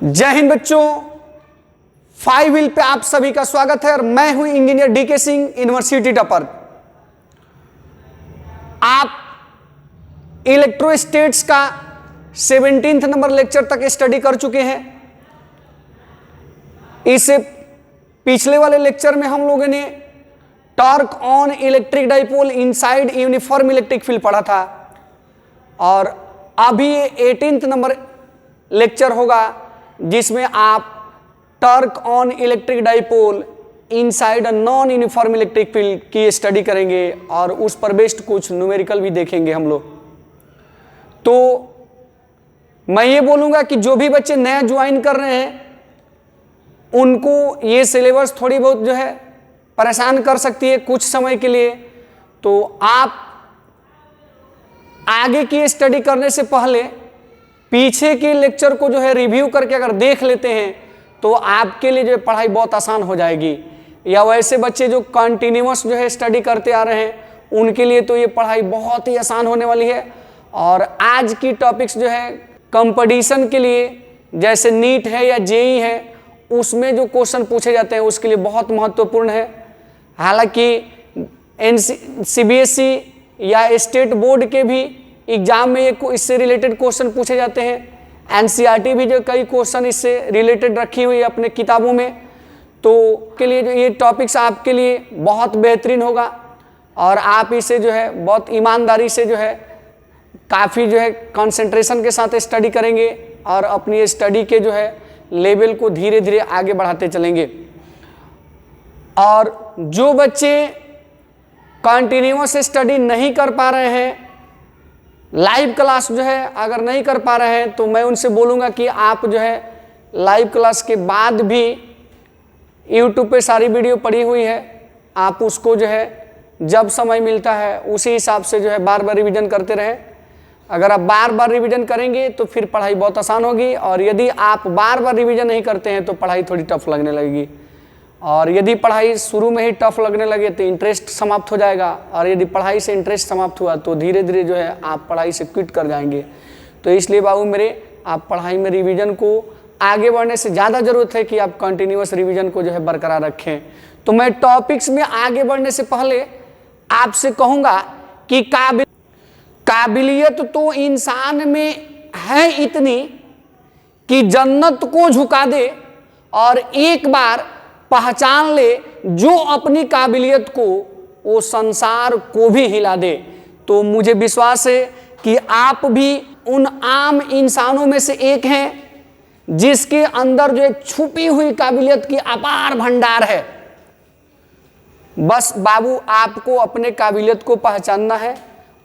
जय हिंद बच्चों, 5 व्हील पे आप सभी का स्वागत है और मैं हूं engineer D K Singh, university topper. आप इलेक्ट्रोस्टैटिक्स का 17th नंबर लेक्चर तक स्टडी कर चुके हैं। इससे पिछले वाले लेक्चर में हम लोगों ने torque on electric dipole inside uniform electric field पढ़ा था और अभी ये 18th नंबर लेक्चर होगा जिसमें आप torque on electric dipole inside a non uniform electric field की स्टडी करेंगे और उस पर बेस्ड कुछ न्यूमेरिकल भी देखेंगे हम लोग। तो मैं ये बोलूँगा कि जो भी बच्चे नया ज्वाइन कर रहे हैं उनको ये सिलेबस थोड़ी बहुत जो है परेशान कर सकती है कुछ समय के लिए। तो आप आगे की स्टडी करने से पहले पीछे के लेक्चर को जो है रिव्यू करके अगर देख लेते हैं तो आपके लिए जो है पढ़ाई बहुत आसान हो जाएगी। या वैसे बच्चे जो कंटिन्यूअस जो है स्टडी करते आ रहे हैं उनके लिए तो ये पढ़ाई बहुत ही आसान होने वाली है। और आज की टॉपिक्स जो है कंपटीशन के लिए जैसे नीट है या जेई है उसमें जो क्वेश्चन पूछे जाते हैं उसके लिए बहुत महत्वपूर्ण है। हालांकि सीबीएसई या स्टेट बोर्ड के भी एग्जाम में इससे रिलेटेड क्वेश्चन पूछे जाते हैं। एनसीईआरटी भी जो कई क्वेश्चन इससे रिलेटेड रखी हुई है अपने किताबों में। तो के लिए जो ये टॉपिक्स आपके लिए बहुत बेहतरीन होगा और आप इसे जो है बहुत ईमानदारी से जो है काफ़ी जो है कंसंट्रेशन के साथ स्टडी करेंगे और अपनी स्टडी के जो है लेवल को धीरे धीरे आगे बढ़ाते चलेंगे। और जो बच्चे कंटिन्यूअस स्टडी नहीं कर पा रहे हैं, लाइव क्लास जो है अगर नहीं कर पा रहे हैं तो मैं उनसे बोलूँगा कि आप जो है लाइव क्लास के बाद भी यूट्यूब पे सारी वीडियो पड़ी हुई है, आप उसको जो है जब समय मिलता है उसी हिसाब से जो है बार बार रिवीजन करते रहें। अगर आप बार बार रिवीजन करेंगे तो फिर पढ़ाई बहुत आसान होगी और यदि आप बार बार रिवीजन नहीं करते हैं तो पढ़ाई थोड़ी टफ लगने लगेगी। और यदि पढ़ाई शुरू में ही टफ लगने लगे तो इंटरेस्ट समाप्त हो जाएगा और यदि पढ़ाई से इंटरेस्ट समाप्त हुआ तो धीरे धीरे जो है आप पढ़ाई से क्विट कर जाएंगे। तो इसलिए बाबू मेरे, आप पढ़ाई में रिवीजन को आगे बढ़ने से ज़्यादा ज़रूरत है कि आप कंटिन्यूअस रिवीजन को जो है बरकरार रखें। तो मैं टॉपिक्स में आगे बढ़ने से पहले आपसे कहूँगा कि काबिलियत तो इंसान में है इतनी कि जन्नत को झुका दे और एक बार पहचान ले जो अपनी काबिलियत को वो संसार को भी हिला दे। तो मुझे विश्वास है कि आप भी उन आम इंसानों में से एक हैं जिसके अंदर जो एक छुपी हुई काबिलियत की अपार भंडार है। बस बाबू आपको अपने काबिलियत को पहचानना है,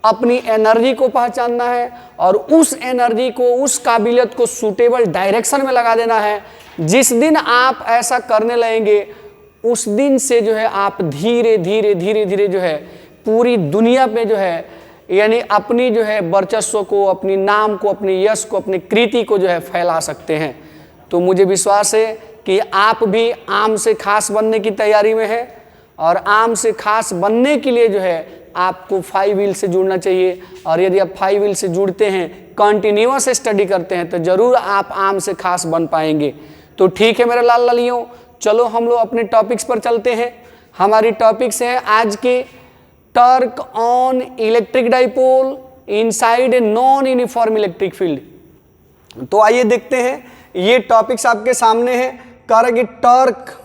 अपनी एनर्जी को पहचानना है और उस एनर्जी को, उस काबिलियत को सूटेबल डायरेक्शन में लगा देना है। जिस दिन आप ऐसा करने लगेंगे उस दिन से जो है आप धीरे धीरे धीरे धीरे जो है पूरी दुनिया पे जो है यानी अपनी जो है वर्चस्व को, अपनी नाम को, अपनी यश को, अपनी कृति को जो है फैला सकते हैं। तो मुझे विश्वास है कि आप भी आम से खास बनने की तैयारी में है और आम से खास बनने के लिए जो है आपको 5 व्हील से जुड़ना चाहिए। और यदि आप 5 व्हील से जुड़ते हैं, कंटिन्यूअस स्टडी करते हैं तो ज़रूर आप आम से खास बन पाएंगे। तो ठीक है मेरे लाल लालियों, चलो हम लोग अपने टॉपिक्स पर चलते हैं। हमारी टॉपिक्स है आज के torque on electric dipole inside a non uniform electric field. तो आइए देखते हैं, ये टॉपिक्स आपके सामने है। कह रहा कि torque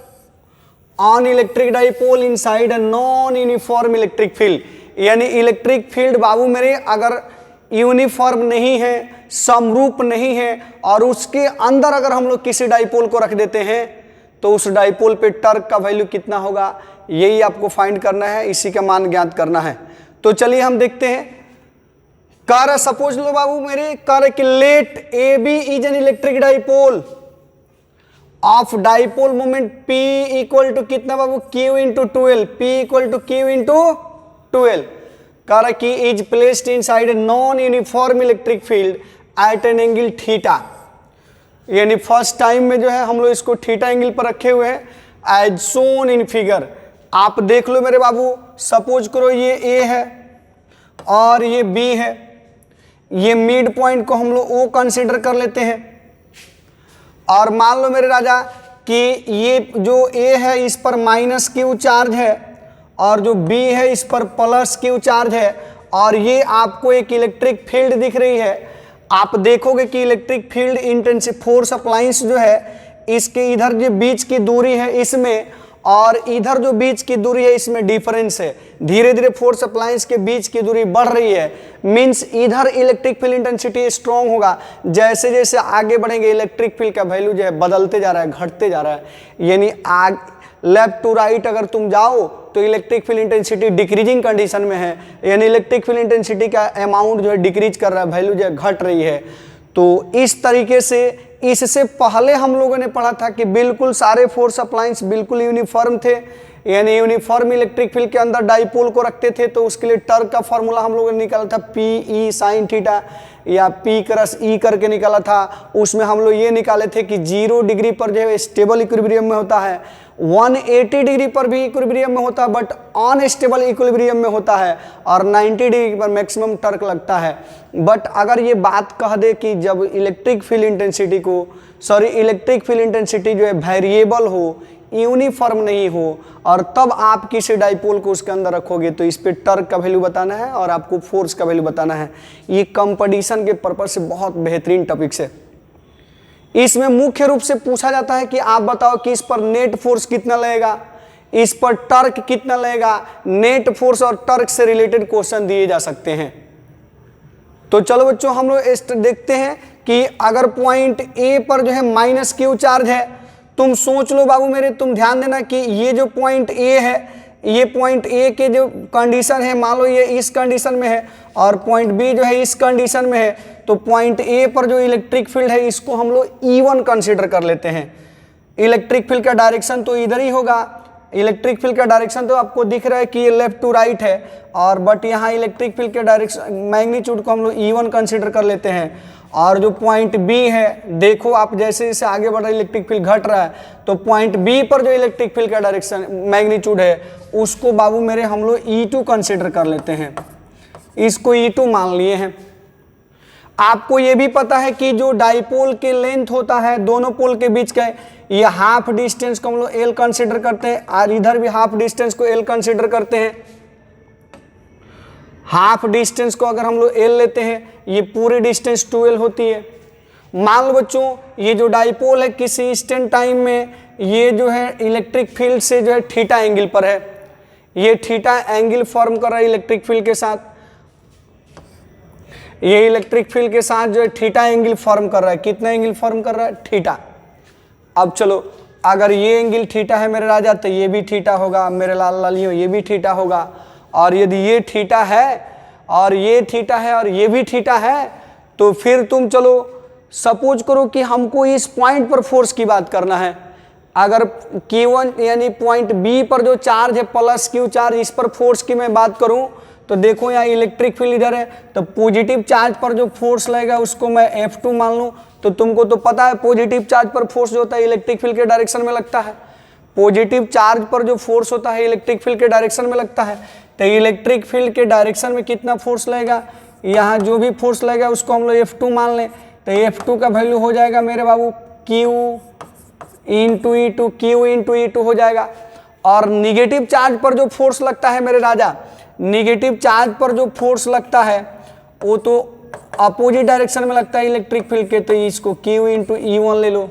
on electric dipole inside a non uniform electric field, यानी इलेक्ट्रिक फील्ड बाबू मेरे अगर यूनिफॉर्म नहीं है, समरूप नहीं है और उसके अंदर अगर हम लोग किसी डाइपोल को रख देते हैं तो उस डाइपोल पे टॉर्क का वैल्यू कितना होगा, यही आपको फाइंड करना है, इसी का मान ज्ञात करना है। तो चलिए हम देखते हैं। कह सपोज लो बाबू मेरे, कह कि let A B is an electric dipole of dipole moment P equal to कितना बाबू, Q into 12, P equal to Q into 12। कह रहा कि is placed inside a non uniform electric field at an angle theta, यानी first time में जो है हम लोग इसको थीटा एंगल पर रखे हुए हैं एज सोन इन फिगर। आप देख लो मेरे बाबू, सपोज करो ये A है और ये B है, ये मिड पॉइंट को हम लोग O कंसिडर कर लेते हैं और मान लो मेरे राजा कि ये जो A है इस पर माइनस Q चार्ज है और जो B है इस पर प्लस Q चार्ज है, और ये आपको एक इलेक्ट्रिक फील्ड दिख रही है। आप देखोगे कि electric field intensive force appliance जो है इसके इधर जो बीच की दूरी है इसमें और इधर जो बीच की दूरी है इसमें डिफरेंस है। धीरे धीरे फोर्स अप्लायंस के बीच की दूरी बढ़ रही है, मींस इधर इलेक्ट्रिक फील्ड इंटेंसिटी स्ट्रांग होगा। जैसे जैसे आगे बढ़ेंगे इलेक्ट्रिक फील्ड का वैल्यू जो है बदलते जा रहा है, घटते जा रहा है। यानी लेफ्ट टू राइट अगर तुम जाओ तो electric field intensity decreasing condition में है, यानी इलेक्ट्रिक फील्ड इंटेंसिटी का अमाउंट जो है डिक्रीज कर रहा है, वैल्यू जो है घट रही है। तो इस तरीके से इससे पहले हम लोगों ने पढ़ा था कि बिल्कुल सारे फोर्स अप्लायंस बिल्कुल यूनिफॉर्म थे, यानी यूनिफॉर्म इलेक्ट्रिक फील्ड के अंदर डाइपोल को रखते थे। तो उसके लिए टर्क का फॉर्मूला हम लोगों ने निकाला था PE sin थीटा या P क्रॉस E करके निकाला था। उसमें हम लोग ये निकाले थे कि 0 डिग्री पर जो है स्टेबल इक्विलिब्रियम में होता है, 180 डिग्री पर भी इक्विलिब्रियम में होता है बट अनस्टेबल इक्विलिब्रियम में होता है, और 90 डिग्री पर मैक्सिमम टर्क लगता है। बट अगर ये बात कह दे कि जब इलेक्ट्रिक फील्ड इंटेंसिटी जो है वेरिएबल हो, यूनिफॉर्म नहीं हो, और तब आप किसी डाइपोल को उसके अंदर रखोगे तो इस पे टर्क का वैल्यू बताना है और आपको फोर्स का वैल्यू बताना है। ये कंपटीशन के पर्पस से बहुत बेहतरीन टॉपिक्स है। इसमें मुख्य रूप से पूछा जाता है कि आप बताओ कि इस पर नेट फोर्स कितना लगेगा, इस पर टर्क कितना लगेगा। नेट फोर्स और टर्क से रिलेटेड क्वेश्चन दिए जा सकते हैं। तो चलो बच्चों हम लोग देखते हैं कि अगर पॉइंट A पर जो है माइनस Q चार्ज है, तुम सोच लो बाबू मेरे, तुम ध्यान देना कि ये जो पॉइंट A है, ये पॉइंट A के जो कंडीशन है, मान लो ये इस कंडीशन में है और पॉइंट B जो है इस कंडीशन में है, तो पॉइंट A पर जो इलेक्ट्रिक फील्ड है इसको हम लोग E1 कंसीडर कर लेते हैं। इलेक्ट्रिक फील्ड का डायरेक्शन तो इधर ही होगा, इलेक्ट्रिक फील्ड का डायरेक्शन तो आपको दिख रहा है कि ये लेफ्ट टू राइट है, और बट यहाँ इलेक्ट्रिक फील्ड के डायरेक्शन मैग्नीट्यूड को हम लोग E1 कंसीडर कर लेते हैं। और जो पॉइंट B है, देखो आप जैसे जैसे आगे बढ़ रहा है इलेक्ट्रिक फील्ड घट रहा है, तो पॉइंट B पर जो इलेक्ट्रिक फील्ड का डायरेक्शन मैग्नीट्यूड है उसको बाबू मेरे हम लोग E2 कंसीडर कर लेते हैं। इसको E2 मान लिए हैं। आपको ये भी पता है कि जो डाइपोल के लेंथ होता है दोनों पोल के बीच का, ये हाफ डिस्टेंस को हम लोग L कंसीडर करते हैं, और इधर भी हाफ डिस्टेंस को L कंसीडर करते हैं। हाफ डिस्टेंस को अगर हम लोग L लेते हैं, ये पूरी डिस्टेंस 2L होती है। मान लो बच्चों ये जो डाइपोल है किसी इंस्टेंट टाइम में ये जो है इलेक्ट्रिक फील्ड से जो है थीटा एंगल पर है, ये थीटा एंगल फॉर्म कर रहा है इलेक्ट्रिक फील्ड के साथ, ये इलेक्ट्रिक फील्ड के साथ जो है थीटा एंगल फॉर्म कर रहा है। कितना एंगल फॉर्म कर रहा है? थीटा। अब चलो अगर ये एंगल थीटा है मेरे राजा तो ये भी थीटा होगा, मेरे लाल लालियों ये भी थीटा होगा। और यदि ये थीटा है और ये थीटा है और ये भी थीटा है, तो फिर तुम चलो सपोज करो कि हमको इस पॉइंट पर फोर्स की बात करना है। अगर Q1 यानी पॉइंट B पर जो चार्ज है प्लस Q चार्ज, इस पर फोर्स की मैं बात करूं तो देखो यहाँ इलेक्ट्रिक फील्ड इधर है, तो पॉजिटिव चार्ज पर जो फोर्स लगेगा उसको मैं F2 मान लूँ। तो तुमको तो पता है पॉजिटिव चार्ज पर फोर्स जो होता है इलेक्ट्रिक फील्ड के डायरेक्शन में लगता है, पॉजिटिव चार्ज पर जो फोर्स होता है इलेक्ट्रिक फील्ड के डायरेक्शन में लगता है। तो इलेक्ट्रिक फील्ड के डायरेक्शन में कितना फोर्स लगेगा, यहाँ जो भी फोर्स लगेगा उसको हम लोग F2 मान लें। तो F2 का वैल्यू हो जाएगा मेरे बाबू Q into E2, Q into E2 हो जाएगा। और निगेटिव चार्ज पर जो फोर्स लगता है मेरे राजा, निगेटिव चार्ज पर जो फोर्स लगता है वो तो अपोजिट डायरेक्शन में लगता है इलेक्ट्रिक फील्ड के, तो इसको Q इंटू E1 ले लो,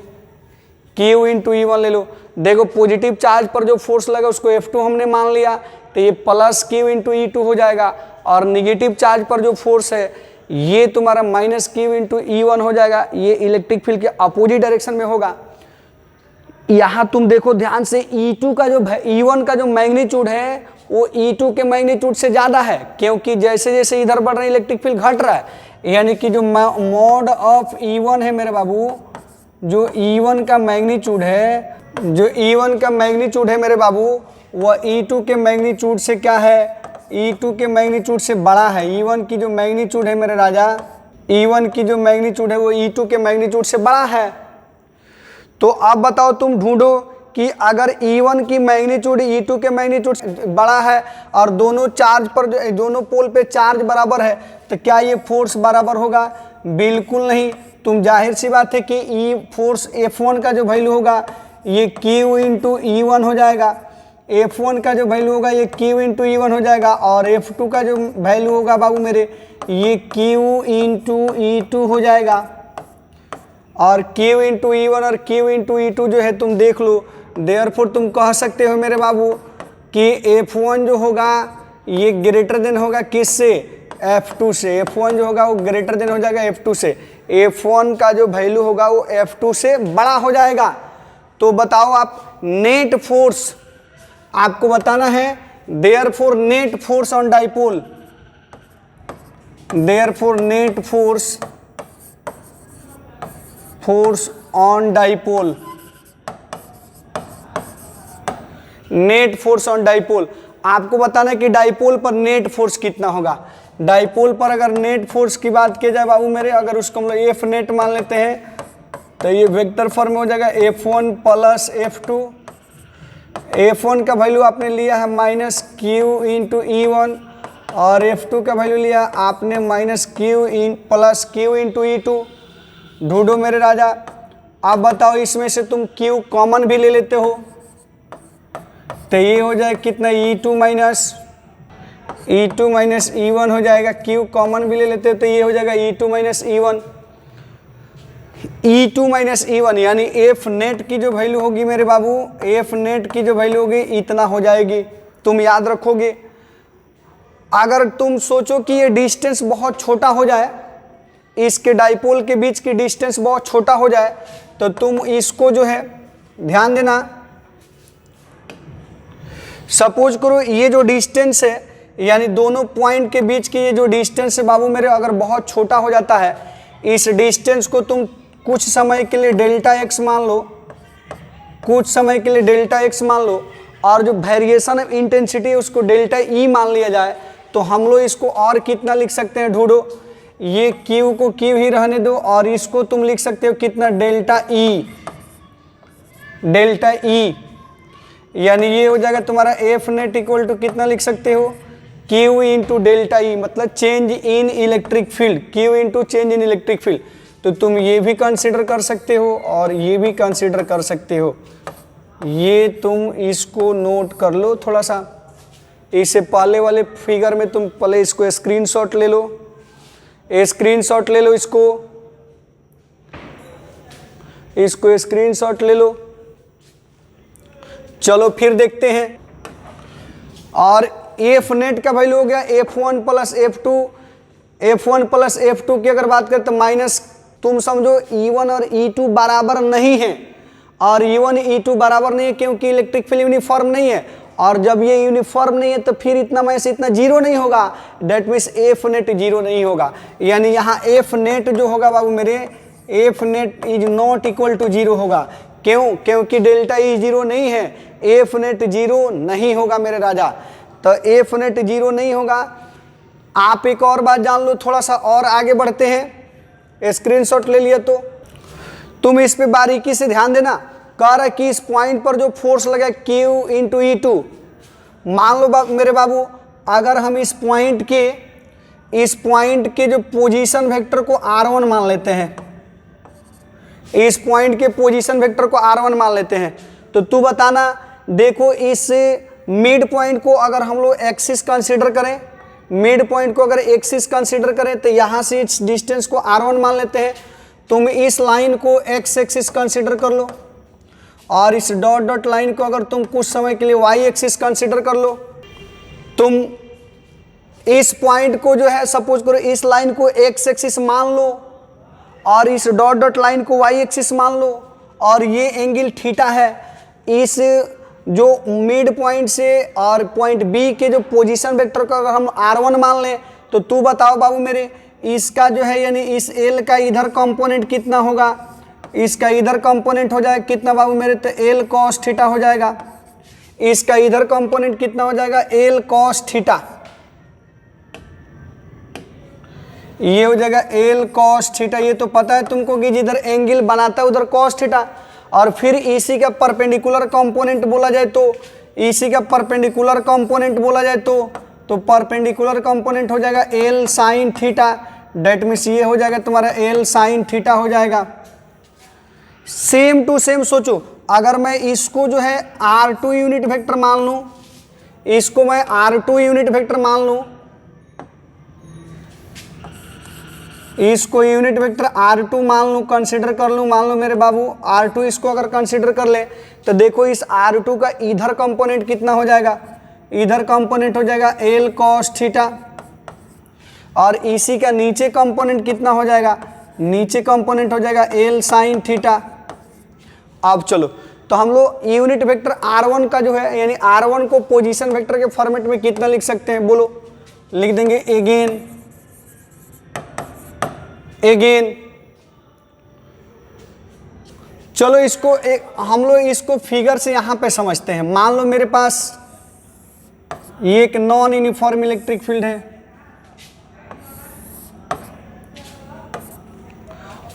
Q इंटू E1 ले लो। देखो पॉजिटिव चार्ज पर जो फोर्स लगा उसको F2 हमने मान लिया, तो ये प्लस Q इंटू E2 हो जाएगा। और निगेटिव चार्ज पर जो फोर्स है ये तुम्हारा माइनस Q इंटू E1 हो जाएगा, ये इलेक्ट्रिक फील्ड के अपोजिट डायरेक्शन में होगा। यहाँ तुम देखो ध्यान से E2 का जो E1 का जो मैग्नीट्यूड है वो E2 के मैग्नीट्यूड से ज़्यादा है, क्योंकि जैसे जैसे इधर बढ़ रहा है इलेक्ट्रिक फील्ड घट रहा है, यानी कि जो मॉड ऑफ E1 है मेरे बाबू, जो E1 का मैग्नीट्यूड है, जो E1 का मैग्नीट्यूड है मेरे बाबू वह E2 के मैग्नीट्यूड से क्या है, E2 के मैग्नीट्यूड से बड़ा है। E1 की जो मैग्नीट्यूड है मेरे राजा, E1 की जो मैग्नीट्यूड है वो E2 के मैग्नीट्यूड से बड़ा है। तो अब बताओ तुम ढूंढो कि अगर E1 की मैग्नीट्यूड E2 के मैग्नीट्यूड बड़ा है और दोनों चार्ज पर दोनों पोल पे चार्ज बराबर है तो क्या ये फोर्स बराबर होगा? बिल्कुल नहीं। तुम जाहिर सी बात है कि फोर्स F1 का जो वैल्यू होगा ये Q इंटू E1 हो जाएगा, F1 का जो वैल्यू होगा ये Q इंटू E1 हो जाएगा, और F2 का जो वैल्यू होगा बाबू मेरे ये Q इंटू E2 हो जाएगा। और Q इंटू E1 और Q इंटू E2 जो है तुम देख लो, देयरफॉर तुम कह सकते हो मेरे बाबू कि F1 जो होगा ये ग्रेटर देन होगा किससे? F2 से। F1 जो होगा वो ग्रेटर देन हो जाएगा F2 से। F1 का जो वैल्यू होगा वो F2 से बड़ा हो जाएगा। तो बताओ आप नेट फोर्स आपको बताना है, therefore net force on dipole, therefore net force on dipole, net force on dipole आपको बताना है कि डाइपोल पर नेट फोर्स कितना होगा। डाइपोल पर अगर नेट फोर्स की बात की जाए बाबू मेरे, अगर उसको हम लोग एफ नेट मान लेते हैं तो ये वेक्टर फॉर्म में हो जाएगा F1 प्लस F2। F1 का वैल्यू आपने लिया है माइनस Q इंटू E1 और F2 का वैल्यू लिया आपने minus Q plus Q into E2। ढूंढो मेरे राजा। अब बताओ इसमें से तुम Q कॉमन भी ले लेते हो तो ये हो जाए कितना? E2 माइनस E1 हो जाएगा। Q कॉमन भी ले लेते हो तो ये हो जाएगा E2 minus E1। E2 minus E1 यानी एफ नेट की जो वैल्यू होगी मेरे बाबू, एफ नेट की जो वैल्यू होगी इतना हो जाएगी। तुम याद रखोगे। अगर तुम सोचो कि ये डिस्टेंस बहुत छोटा हो जाए, इसके डाइपोल के बीच की डिस्टेंस बहुत छोटा हो जाए, तो तुम इसको जो है ध्यान देना, सपोज करो ये जो डिस्टेंस है यानी दोनों पॉइंट के बीच की ये जो डिस्टेंस है बाबू मेरे अगर बहुत छोटा हो जाता है, इस डिस्टेंस को तुम कुछ समय के लिए डेल्टा एक्स मान लो, कुछ समय के लिए डेल्टा एक्स मान लो, और जो वेरिएशन ऑफ इंटेंसिटी है उसको डेल्टा ई मान लिया जाए, तो हम लोग इसको और कितना लिख सकते हैं? ढूंढो। ये क्यू को क्यू ही रहने दो और इसको तुम लिख सकते हो कितना? डेल्टा ई, डेल्टा ई यानी ये हो जाएगा तुम्हारा एफ नेट इक्वल टू कितना लिख सकते हो? क्यू इंटू डेल्टा ई, मतलब change in electric field, Q into change in electric field. तो तुम ये भी कंसीडर कर सकते हो और ये भी कंसीडर कर सकते हो। ये तुम इसको नोट कर लो थोड़ा सा। इससे पहले वाले फिगर में तुम पहले इसको स्क्रीनशॉट ले लो, स्क्रीनशॉट ले लो, इसको स्क्रीनशॉट ले लो। चलो फिर देखते हैं। और एफ नेट का वैल्यू हो गया F1 plus F2। F1 plus F2 की अगर बात करें तो माइनस, तुम समझो E1 और E2 बराबर नहीं है, और E1 E2 बराबर नहीं है क्योंकि इलेक्ट्रिक फील्ड यूनिफॉर्म नहीं है, और जब ये यूनिफॉर्म नहीं है तो फिर इतना में से इतना जीरो नहीं होगा, that means F net zero नहीं होगा। यानी यहाँ एफ नेट जो होगा बाबू मेरे, F net is not equal to zero होगा। क्यों? क्योंकि डेल्टा ई जीरो नहीं है, एफ नेट जीरो नहीं होगा मेरे राजा। तो एफ नेट जीरो नहीं होगा। आप एक और बात जान लो, थोड़ा सा और आगे बढ़ते हैं। स्क्रीनशॉट ले लिया तो तुम इस पे बारीकी से ध्यान देना। कह रहा है कि इस पॉइंट पर जो फोर्स लगा Q इंटू E2, मान लो मेरे बाबू अगर हम इस पॉइंट के जो पोजीशन वेक्टर को R1 मान लेते हैं, इस पॉइंट के पोजीशन वेक्टर को R1 मान लेते हैं, तो तू बताना, देखो इस मिड पॉइंट को अगर हम लोग एक्सिस कंसीडर करें, मिड पॉइंट को अगर एक्सिस कंसीडर करें तो यहाँ से इस डिस्टेंस को R1 मान लेते हैं। तुम इस लाइन को एक्स एक्सिस कंसीडर कर लो, और इस डॉट डॉट लाइन को अगर तुम कुछ समय के लिए वाई एक्सिस कंसीडर कर लो। तुम इस पॉइंट को जो है सपोज करो इस लाइन को एक्स एक्सिस मान लो, और इस डॉट डॉट लाइन को वाई एक्सिस मान लो, और ये एंगल थीटा है। इस जो मिड पॉइंट से और पॉइंट बी के जो पोजीशन वेक्टर को अगर हम R1 मान लें, तो तू बताओ बाबू मेरे इसका जो है यानी इस एल का इधर कंपोनेंट कितना होगा? इसका इधर कंपोनेंट हो जाएगा कितना बाबू मेरे? तो एल कॉस थीटा हो जाएगा। इसका इधर कंपोनेंट कितना हो जाएगा? L cos theta. ये हो जाएगा एल कॉस थीटा। ये तो पता है तुमको कि जिधर एंगल बनाता है उधर कॉस थीटा, और फिर इसी का परपेंडिकुलर कंपोनेंट बोला जाए तो, इसी का परपेंडिकुलर कंपोनेंट बोला जाए तो परपेंडिकुलर कंपोनेंट हो जाएगा L sine theta, that means ये हो जाएगा तुम्हारा एल साइन थीटा हो जाएगा। सेम टू सेम सोचो, अगर मैं इसको जो है R2 यूनिट वेक्टर मान लूं, इसको मैं R2 यूनिट वेक्टर मान लूं, इसको यूनिट वेक्टर R2 मान लूं, कंसीडर कर लूं, मान लो मेरे बाबू R2 इसको अगर कंसीडर कर ले तो देखो इस R2 का इधर कंपोनेंट कितना हो जाएगा, इधर कंपोनेंट हो जाएगा L cos थीटा, और इसी का नीचे कंपोनेंट कितना हो जाएगा, नीचे कंपोनेंट हो जाएगा L sin थीटा। अब चलो तो हम लोग यूनिट वेक्टर R1 का जो है यानी R1 को पोजीशन वेक्टर के फॉर्मेट में कितना लिख सकते हैं, बोलो। लिख देंगे अगेन अगेन। चलो इसको हम लोग इसको फिगर से यहां पे समझते हैं। मान लो मेरे पास ये एक नॉन यूनिफॉर्म इलेक्ट्रिक फील्ड है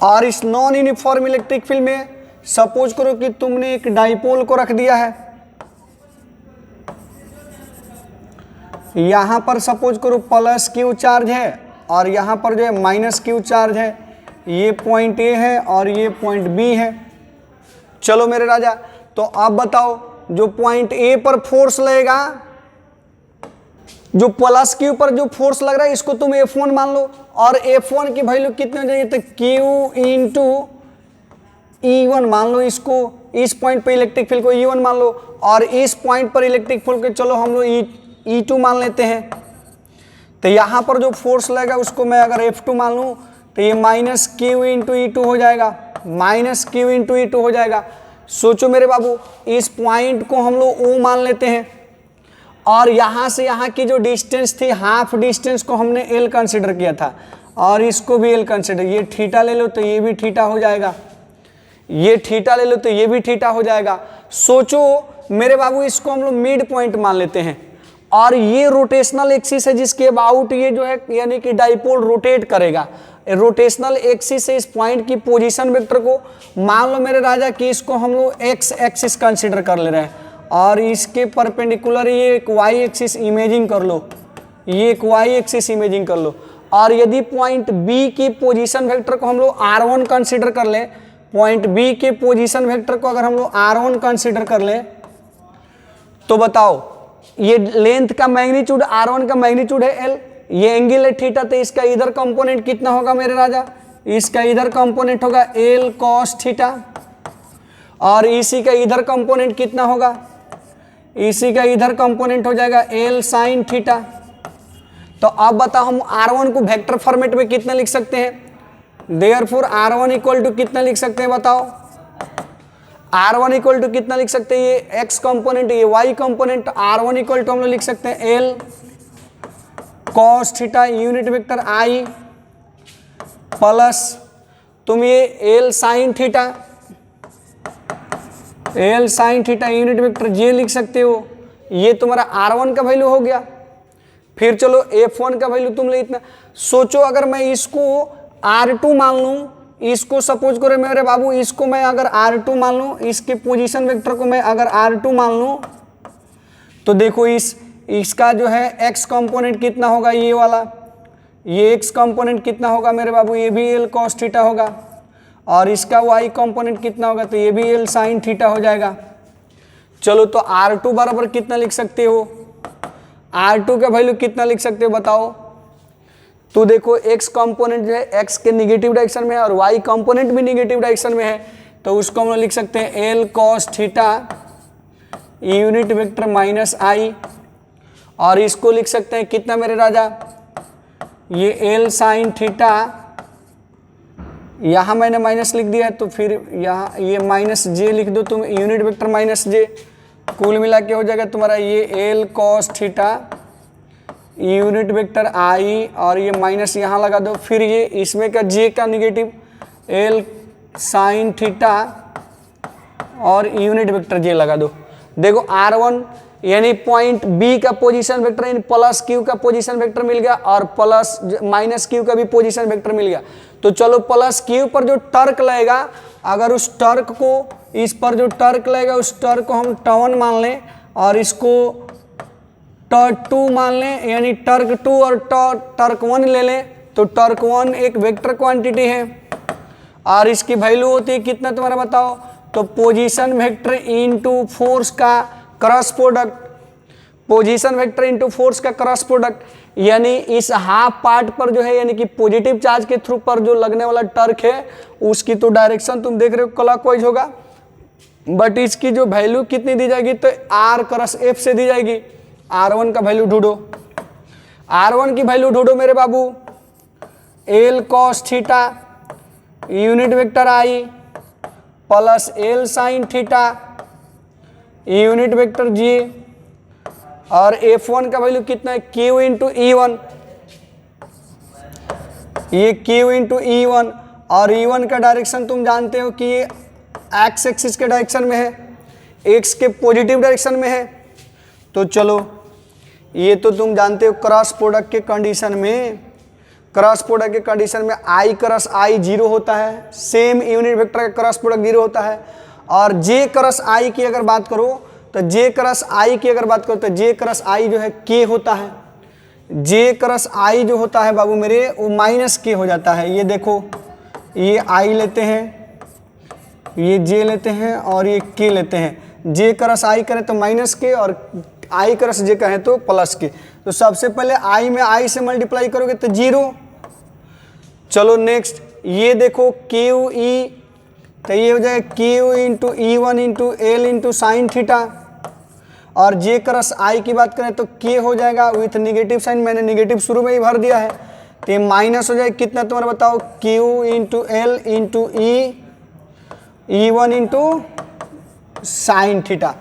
और इस नॉन यूनिफॉर्म इलेक्ट्रिक फील्ड में सपोज करो कि तुमने एक डाइपोल को रख दिया है, यहां पर सपोज करो प्लस क्यू चार्ज है और यहां पर जो है माइनस क्यू चार्ज है, ये पॉइंट ए है और ये पॉइंट बी है। चलो मेरे राजा, तो अब बताओ जो पॉइंट ए पर फोर्स लगेगा, जो प्लस क्यू पर जो फोर्स लग रहा है इसको तुम F1 मान लो, और F1 की वैल्यू कितनी हो जाएगी, तो Q इंटू E1 मान लो इसको, इस पॉइंट पर इलेक्ट्रिक फील्ड को E1 मान लो, और इस पॉइंट पर इलेक्ट्रिक फील्ड को चलो हम लोग E2 मान लेते हैं। तो यहाँ पर जो फोर्स लगेगा उसको मैं अगर F2 मान लूँ तो ये माइनस क्यू इंटू E2 हो जाएगा, माइनस क्यू इंटू E2 हो जाएगा। सोचो मेरे बाबू, इस पॉइंट को हम लोग O मान लेते हैं और यहाँ से यहाँ की जो डिस्टेंस थी हाफ डिस्टेंस को हमने L कंसिडर किया था और इसको भी L कंसिडर, ये थीटा ले लो तो ये भी थीटा हो जाएगा, ये थीटा ले लो तो ये भी थीटा हो जाएगा। सोचो मेरे बाबू, इसको हम लोग मिड पॉइंट मान लेते हैं और ये रोटेशनल एक्सिस है जिसके अबाउट ये जो है यानी कि डाइपोल रोटेट करेगा। रोटेशनल एक्सिस से इस पॉइंट की पोजीशन वेक्टर को मान लो मेरे राजा कि इसको हम लोग एक्स एक्सिस कंसीडर कर ले रहे हैं और इसके परपेंडिकुलर ये एक वाई एक्सिस इमेजिंग कर लो, ये एक वाई एक्सिस इमेजिंग कर लो। और यदि पॉइंट बी की पोजीशन वेक्टर को हम लोग R1 कंसीडर कर लें, पॉइंट बी के पोजीशन वेक्टर को अगर हम लोग R1 कंसीडर कर लें तो बताओ ये लेंथ का मैग्नीट्यूड R1 का मैग्नीट्यूड है L, ये एंगल है थीटा, तो इसका इधर कंपोनेंट कितना होगा मेरे राजा, इसका इधर कंपोनेंट होगा L cos थीटा और इसी का इधर कंपोनेंट कितना होगा, इसी का इधर कंपोनेंट हो जाएगा L sin थीटा। तो अब बताओ हम R1 को वेक्टर फॉर्मेट में कितना लिख सकते हैं, देयरफॉर R1 इक्वल टू कितना लिख सकते हैं बताओ, R1 इक्वल टू कितना लिख सकते हैं, ये x कंपोनेंट ये y component, R1 equal to हम लोग लिख सकते हैं L cos theta unit vector I plus तुम ये L sin theta, L sin theta unit vector J लिख सकते हो, ये तुम्हारा R1 का वैल्यू हो गया। फिर चलो F1 का वैल्यू तुम ले इतना। सोचो अगर मैं इसको R2 मान लूँ, इसको सपोज करो मेरे बाबू, इसको मैं अगर R2 मान लूँ, इसके पोजीशन वेक्टर को मैं अगर R2 मान लूँ तो देखो इसका जो है x कंपोनेंट कितना होगा, ये वाला, ये x कंपोनेंट कितना होगा मेरे बाबू, ये भी L cos थीटा होगा और इसका y कंपोनेंट कितना होगा, तो ये भी L sin थीटा हो जाएगा। चलो तो R2 बराबर कितना लिख सकते हो, R2 का वैल्यू कितना लिख सकते हो बताओ। तो देखो x कंपोनेंट जो है x के निगेटिव डायरेक्शन में है और y कंपोनेंट भी निगेटिव डायरेक्शन में है, तो उसको हम लोग लिख सकते हैं L cos theta unit vector minus I, और इसको लिख सकते हैं कितना मेरे राजा, ये L sin थीटा, यहाँ मैंने माइनस लिख दिया है तो फिर यहाँ ये माइनस j लिख दो तुम, यूनिट वेक्टर माइनस j, कुल मिला के हो जाएगा तुम्हारा ये L cos theta unit vector I और ये माइनस यहाँ लगा दो, फिर ये इसमें का j का निगेटिव L sin थीटा और यूनिट वेक्टर j लगा दो। देखो R1 यानी पॉइंट B का पोजीशन वेक्टर यानी प्लस Q का पोजीशन वेक्टर मिल गया और प्लस माइनस Q का भी पोजीशन वेक्टर मिल गया। तो चलो प्लस Q पर जो टर्क लगेगा अगर उस टर्क को, इस पर जो टर्क लगेगा उस टर्क को हम T1 मान लें और इसको T2 मान लें, यानी टर्क 2 और टर्क 1 ले लें, तो टर्क 1 एक वेक्टर क्वांटिटी है और इसकी वैल्यू होती है कितना तुम्हारा बताओ, तो पोजीशन वेक्टर इनटू फोर्स का cross product, position vector into force का क्रॉस प्रोडक्ट, यानी इस हाफ पार्ट पर जो है, यानी कि पॉजिटिव चार्ज के थ्रू पर जो लगने वाला टर्क है उसकी तो डायरेक्शन तुम देख रहे हो क्लॉकवाइज होगा, बट इसकी जो वैल्यू कितनी दी जाएगी, तो R क्रॉस F से दी जाएगी। R1 का वैल्यू ढूंढो, R1 की वैल्यू ढूंढो मेरे बाबू, L cos theta unit vector I plus L sine theta unit vector J, और F1 का वैल्यू कितना है, Q इंटू E1, ये Q इंटू E1, और E1 का डायरेक्शन तुम जानते हो कि ये एक्स एक्सिस के डायरेक्शन में है, एक्स के पॉजिटिव डायरेक्शन में है। तो चलो ये तो तुम जानते हो क्रॉस प्रोडक्ट के कंडीशन में, क्रॉस प्रोडक्ट के कंडीशन में I क्रॉस I 0 होता है, सेम यूनिट वेक्टर का क्रॉस प्रोडक्ट 0 होता है। और J क्रॉस I की अगर बात करो तो J क्रॉस I की अगर बात करो तो J क्रॉस I जो है K होता है, J क्रॉस I जो होता है बाबू मेरे वो माइनस K हो जाता है। ये देखो, ये I लेते हैं, ये J लेते हैं और ये K लेते हैं, J क्रॉस I करें तो माइनस K और I क्रॉस J कहें तो प्लस K। तो सबसे पहले I में I से मल्टीप्लाई करोगे तो 0। चलो नेक्स्ट ये देखो QE, तो ये हो जाएगा Q into E1 into L into sine theta, और J क्रॉस I की बात करें तो K हो जाएगा विथ निगेटिव साइन, मैंने निगेटिव शुरू में ही भर दिया है, तो ये माइनस हो जाएगा कितना तुम्हारा बताओ, Q into L into E1 into sine theta,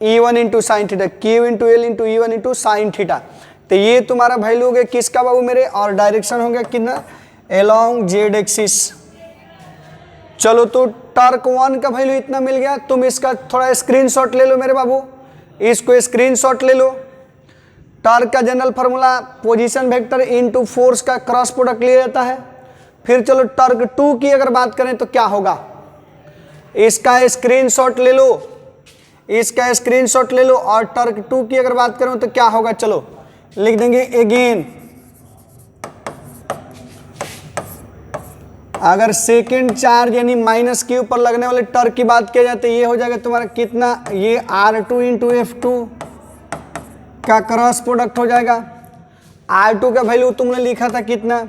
E1 into sine theta, Q into L into E1 into sine theta. तो ये तुम्हारा वैल्यू हो गया किसका बाबू मेरे, और डायरेक्शन हो गया कितना, अलोंग Z एक्सिस। चलो तो टर्क 1 का वैल्यू इतना मिल गया, तुम इसका थोड़ा स्क्रीनशॉट ले लो मेरे बाबू, इसको स्क्रीनशॉट ले लो। टर्क का general formula position vector into force का क्रॉस प्रोडक्ट लिया जाता है। फिर चलो टर्क 2 की अगर बात करें तो क्या होगा, इसका स्क्रीनशॉट ले लो, इसका स्क्रीनशॉट ले लो, और टर्क 2 की अगर बात करें तो क्या होगा, चलो लिख देंगे अगेन। अगर सेकेंड चार्ज यानी माइनस के ऊपर लगने वाले टर्क की बात किया जाए तो ये हो जाएगा तुम्हारा कितना, ये R2 इंटू F2 का क्रॉस प्रोडक्ट हो जाएगा। R2 का वैल्यू तुमने लिखा था कितना,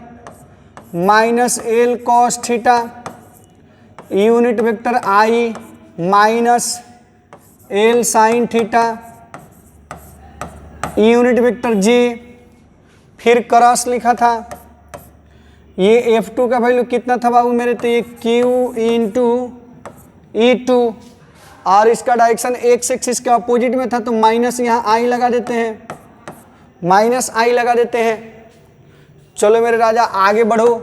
minus L cos theta unit vector I minus L sine theta unit vector J, फिर क्रॉस लिखा था। ये F2 का वैल्यू कितना था बाबू मेरे, तो ये Q इंटू E2, और इसका डायरेक्शन एक्स एक्सिस के अपोजिट में था तो माइनस यहाँ I लगा देते हैं, माइनस I लगा देते हैं। चलो मेरे राजा आगे बढ़ो,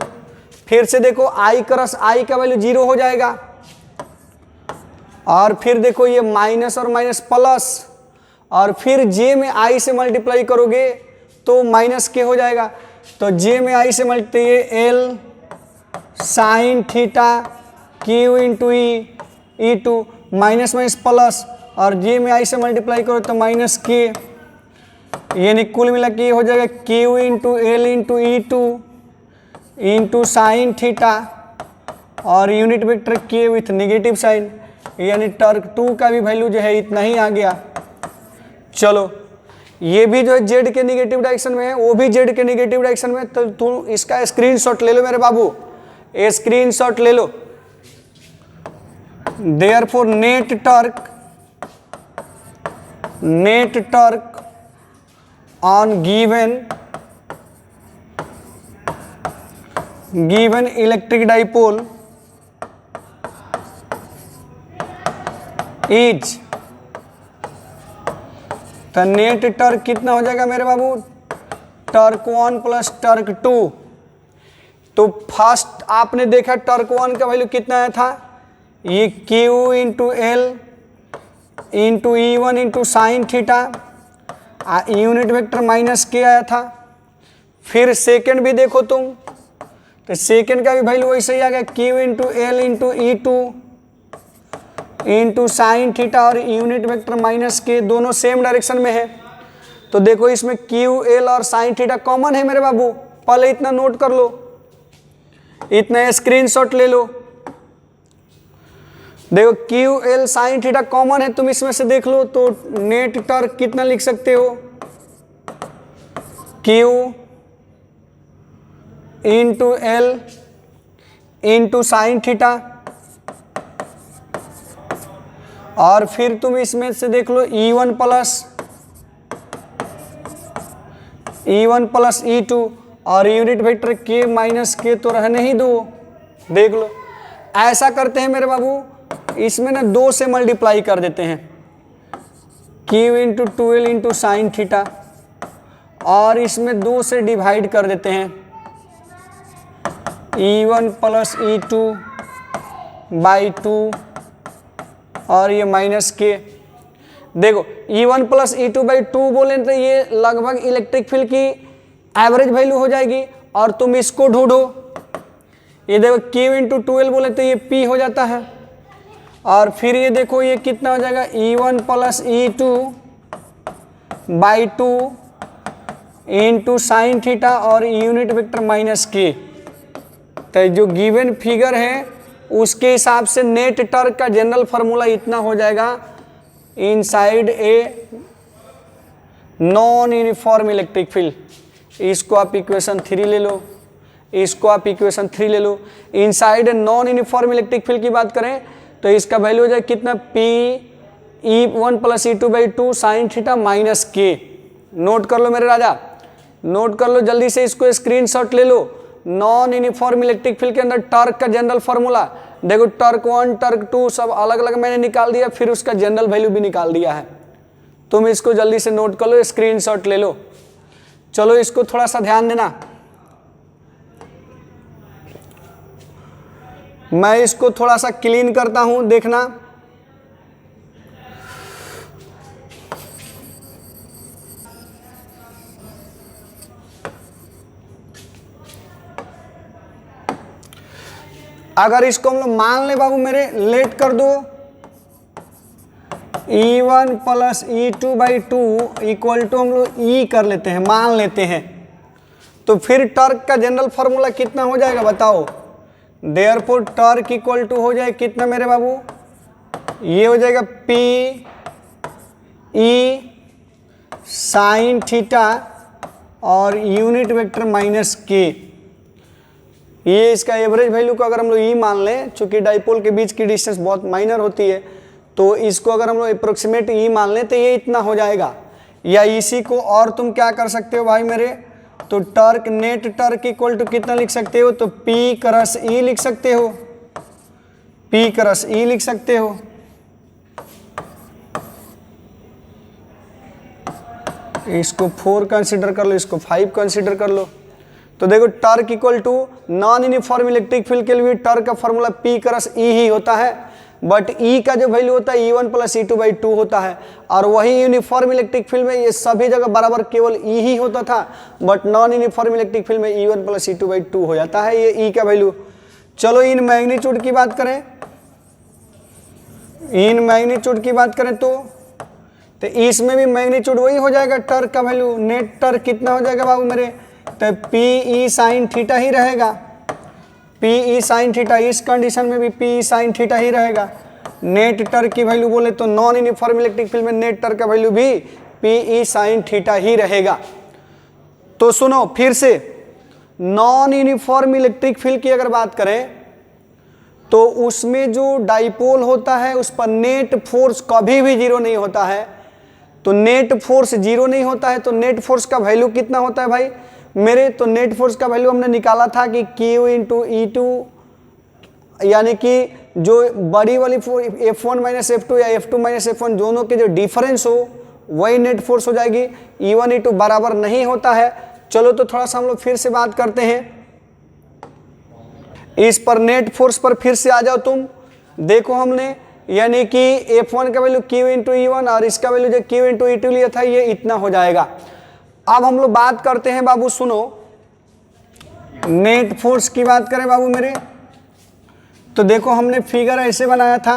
फिर से देखो I क्रॉस I का वैल्यू 0 हो जाएगा, और फिर देखो ये माइनस और माइनस प्लस, और फिर J में I से मल्टीप्लाई करोगे तो माइनस K हो जाएगा। तो J में I से multiply L sine theta Q into E2 minus minus plus, और J में I से मल्टीप्लाई करो तो माइनस K, यानी कुल मिला के हो जाएगा Q into L into E2 into sine theta और unit vector K with negative sine, यानी टर्क 2 का भी वैल्यू जो है इतना ही आ गया। चलो ये भी जो है जेड के निगेटिव डायरेक्शन में है, वो भी जेड के निगेटिव डायरेक्शन में, तो तुम इसका स्क्रीनशॉट ले लो मेरे बाबू, स्क्रीनशॉट ले लो। Therefore net torque on given electric dipole is, तो नेट टर्क कितना हो जाएगा मेरे बाबू, टर्क 1 प्लस टर्क 2। तो फर्स्ट आपने देखा टर्क 1 का वैल्यू कितना आया था, ये Q into L into E1 into sine theta, unit vector minus K आया था। फिर सेकेंड भी देखो तुम, तो सेकेंड का भी वैल्यू वैसे ही आ गया, Q into L into E2 into sine theta और यूनिट वेक्टर माइनस के, दोनों सेम डायरेक्शन में है। तो देखो इसमें क्यू एल और साइन थीटा कॉमन है मेरे बाबू, पहले इतना नोट कर लो, इतना स्क्रीनशॉट ले लो। देखो Q L sine theta common है, तुम इसमें से देख लो। तो नेट टॉर्क कितना लिख सकते हो, Q into L into sine theta, और फिर तुम इसमें से देख लो E1 प्लस E2 और यूनिट वेक्टर के माइनस के तो रहने ही दो। देख लो ऐसा करते हैं मेरे बाबू, इसमें ना 2 से मल्टीप्लाई कर देते हैं, Q into 2L into sine theta, और इसमें 2 से डिवाइड कर देते हैं, E1 प्लस E2 बाई 2 और ये माइनस के। देखो E1 प्लस E2 बाई 2 बोले तो ये लगभग इलेक्ट्रिक फील्ड की एवरेज वैल्यू हो जाएगी, और तुम इसको ढूंढो। ये देखो Q इंटू 2L बोले तो ये P हो जाता है, और फिर ये देखो ये कितना हो जाएगा, E1 plus E2 by 2 into sine theta और यूनिट वेक्टर माइनस के। तो जो गिवन फिगर है उसके हिसाब से नेट टॉर्क का जनरल फार्मूला इतना हो जाएगा, inside a non uniform electric field. इसको आप इक्वेशन 3 ले लो, इसको आप इक्वेशन 3 ले लो। Inside non uniform electric field की बात करें तो इसका वैल्यू हो जाए कितना, P(E1 plus E2 by 2 sine theta minus के। नोट कर लो मेरे राजा, नोट कर लो जल्दी से, इसको स्क्रीनशॉट ले लो। नॉन यूनिफॉर्म इलेक्ट्रिक फील्ड के अंदर टॉर्क का जनरल फार्मूला देखो, टॉर्क 1 टॉर्क 2 सब अलग अलग मैंने निकाल दिया, फिर उसका जनरल वैल्यू भी निकाल दिया है। तुम इसको जल्दी से नोट कर लो, स्क्रीनशॉट ले लो। चलो इसको थोड़ा सा ध्यान देना, मैं इसको थोड़ा सा क्लीन करता हूं, देखना। अगर इसको हम लोग मान ले बाबू मेरे, लेट कर दो, E1 plus E2 by 2 equal to हम लोग E कर लेते हैं, मान लेते हैं, तो फिर टॉर्क का जनरल फार्मूला कितना हो जाएगा बताओ। देयरफॉर टॉर्क इक्वल टू हो जाए कितना मेरे बाबू, ये हो जाएगा P E साइन थीटा और यूनिट वेक्टर माइनस के। ये इसका एवरेज वैल्यू को अगर हम लोग E मान लें, चूंकि डाइपोल के बीच की डिस्टेंस बहुत माइनर होती है, तो इसको अगर हम लोग अप्रोक्सीमेट E मान लें तो ये इतना हो जाएगा। या इसी को और तुम क्या कर सकते हो भाई मेरे, तो torque net torque equal to कितना लिख सकते हो, तो P क्रॉस E लिख सकते हो, P क्रॉस E लिख सकते हो। इसको 4 कंसिडर कर लो, इसको 5 कंसिडर कर लो। तो देखो torque equal to non uniform electric field के लिए टॉर्क का फॉर्मूला P क्रॉस E ही होता है, बट E का जो वैल्यू होता है E1 प्लस E2 बाई 2 होता है, और वही यूनिफॉर्म इलेक्ट्रिक फील्ड में ये सभी जगह बराबर केवल E ही होता था, but non uniform electric field में E1 प्लस E2 बाई 2 हो जाता है ये E का वैल्यू। चलो इन मैग्नीट्यूड की बात करें, इन मैग्नीट्यूड की बात करें तो इसमें भी मैग्नीट्यूड वही हो जाएगा, टॉर्क का वैल्यू। नेट टॉर्क कितना हो जाएगा बाबू मेरे, तो P E साइन थीटा ही रहेगा, P E साइन थीटा, इस कंडीशन में भी P E साइन थीटा ही रहेगा। नेट टॉर्क की वैल्यू बोले तो नॉन यूनिफॉर्म इलेक्ट्रिक फील्ड में नेट टॉर्क का वैल्यू भी P E साइन थीटा ही रहेगा। तो सुनो फिर से, नॉन यूनिफॉर्म इलेक्ट्रिक फील्ड की अगर बात करें तो उसमें जो डाइपोल होता है उस पर नेट फोर्स कभी भी जीरो नहीं होता है। तो नेट फोर्स जीरो नहीं होता है, तो नेट फोर्स का वैल्यू कितना होता है भाई मेरे, तो नेट फोर्स का वैल्यू हमने निकाला था कि Q इंटू E2, यानी कि जो बड़ी वाली F1 माइनस F2 या F2 माइनस F1 दोनों के जो डिफरेंस हो वही नेट फोर्स हो जाएगी। E1 E2 बराबर नहीं होता है। चलो तो थोड़ा सा हम लोग फिर से बात करते हैं इस पर, नेट फोर्स पर फिर से आ जाओ तुम। देखो हमने यानी कि F1 का वैल्यू Q इंटू E1 और इसका वैल्यू जो Q इंटू E2 लिया था ये इतना हो जाएगा। अब हम लोग बात करते हैं बाबू, सुनो, नेट फोर्स की बात करें बाबू मेरे, तो देखो हमने फिगर ऐसे बनाया था,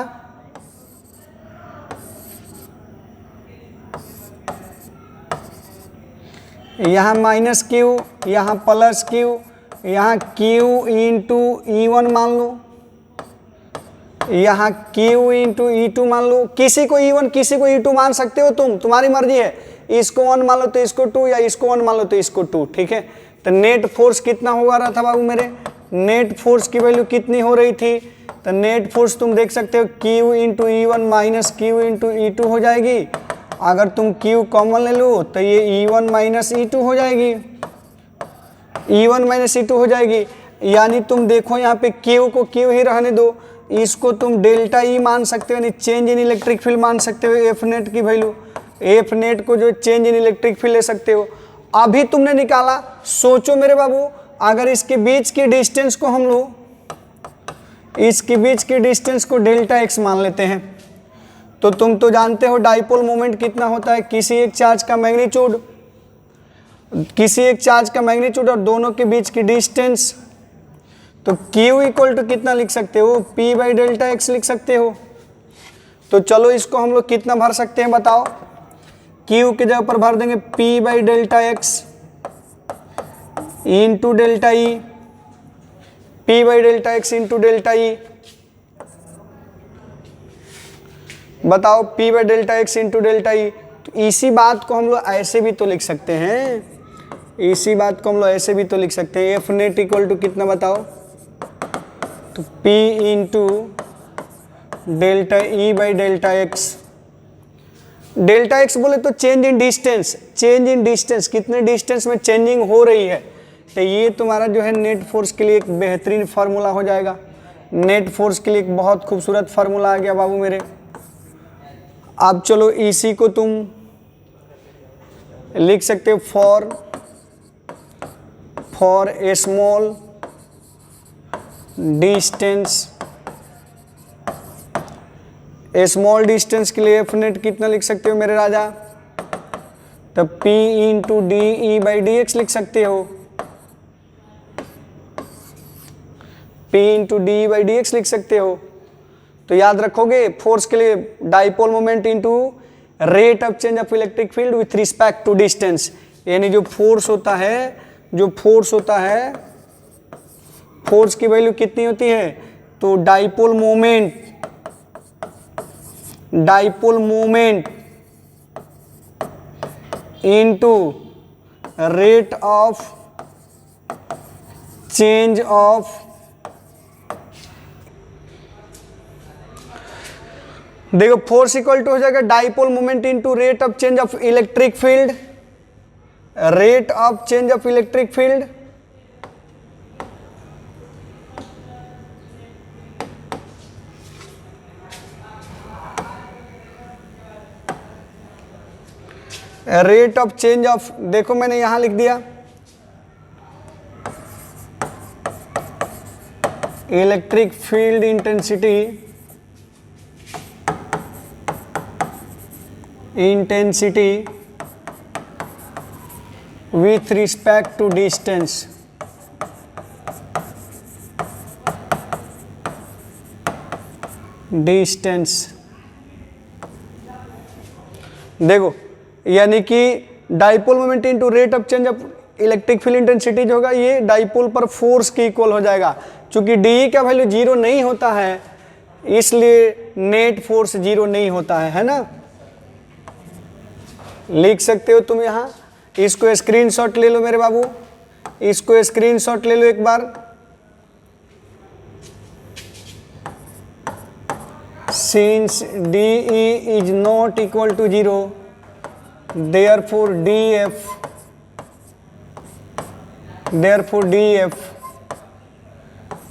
यहाँ माइनस क्यू, यहाँ प्लस क्यू, यहाँ क्यू इंटू E1 मान लो, यहाँ Q इंटू E2 मान लो। किसी को E1 किसी को E2 मान सकते हो तुम, तुम्हारी मर्जी है। इसको 1 मान लो तो इसको 2, या इसको 1 मान लो तो इसको 2, ठीक है। तो नेट फोर्स कितना होगा रहा था बाबू मेरे, नेट फोर्स की वैल्यू कितनी हो रही थी, तो नेट फोर्स तुम देख सकते हो Q into E1 minus Q into E2 हो जाएगी। अगर तुम Q कॉमन ले लो तो ये E1 माइनस E2 हो जाएगी, E1 माइनस E2 हो जाएगी। यानी तुम देखो यहाँ पे Q को Q ही रहने दो, इसको तुम डेल्टा E मान सकते हो, यानी चेंज इन इलेक्ट्रिक फील्ड मान सकते हो। एफ नेट की वैल्यू, एफ नेट को जो चेंज इन इलेक्ट्रिक फील्ड ले सकते हो। अभी तुमने निकाला, सोचो मेरे बाबू, अगर इसके बीच की डिस्टेंस को हम लो, इसके बीच की डिस्टेंस को डेल्टा x मान लेते हैं, तो तुम तो जानते हो डाइपोल मोमेंट कितना होता है, किसी एक चार्ज का मैग्नीट्यूड, किसी एक चार्ज का मैग्नीट्यूड और दोनों के बीच की डिस्टेंस। तो Q इक्वल टू कितना लिख सकते हो, P बाई डेल्टा एक्स लिख सकते हो। तो चलो इसको हम लोग कितना भर सकते हैं बताओ, Q के जगह पर भर देंगे P by delta x into delta E, P by delta x into delta E. बताओ P by delta x into delta E. तो इसी बात को हम लोग ऐसे भी तो लिख सकते हैं, इसी बात को हम लोग ऐसे भी तो लिख सकते हैं, एफ नेट इक्वल टू कितना बताओ, तो P into delta E by delta x. Delta x बोले तो change in distance, change in distance, कितने डिस्टेंस में चेंजिंग हो रही है। तो ये तुम्हारा जो है नेट फोर्स के लिए एक बेहतरीन फार्मूला हो जाएगा। नेट फोर्स के लिए एक बहुत खूबसूरत फार्मूला आ गया बाबू मेरे। अब चलो इसी को तुम लिख सकते हो for a small distance, small distance के लिए एफ नेट कितना लिख सकते हो मेरे राजा, तो P into d E by d x लिख सकते हो, P into d E by d x लिख सकते हो। तो याद रखोगे फोर्स के लिए dipole moment into rate of change of electric field with respect to distance. यानी जो फोर्स होता है, जो फोर्स होता है, फोर्स की वैल्यू कितनी होती है, तो dipole moment into rate of change of, देखो फोर्स इक्वल टू हो जाएगा dipole moment into rate of change of electric field, rate of change of electric field rate of change of, देखो मैंने यहां लिख दिया electric field intensity with respect to distance, देखो यानी कि dipole moment into rate of change of electric field intensity जो होगा ये डाइपोल पर फोर्स के इक्वल हो जाएगा। चूंकि डी का वैल्यू 0 नहीं होता है इसलिए नेट फोर्स 0 नहीं होता है ना। लिख सकते हो तुम यहाँ, इसको स्क्रीनशॉट ले लो मेरे बाबू, इसको स्क्रीनशॉट ले लो एक बार। Since DE is not equal to 0, therefore DF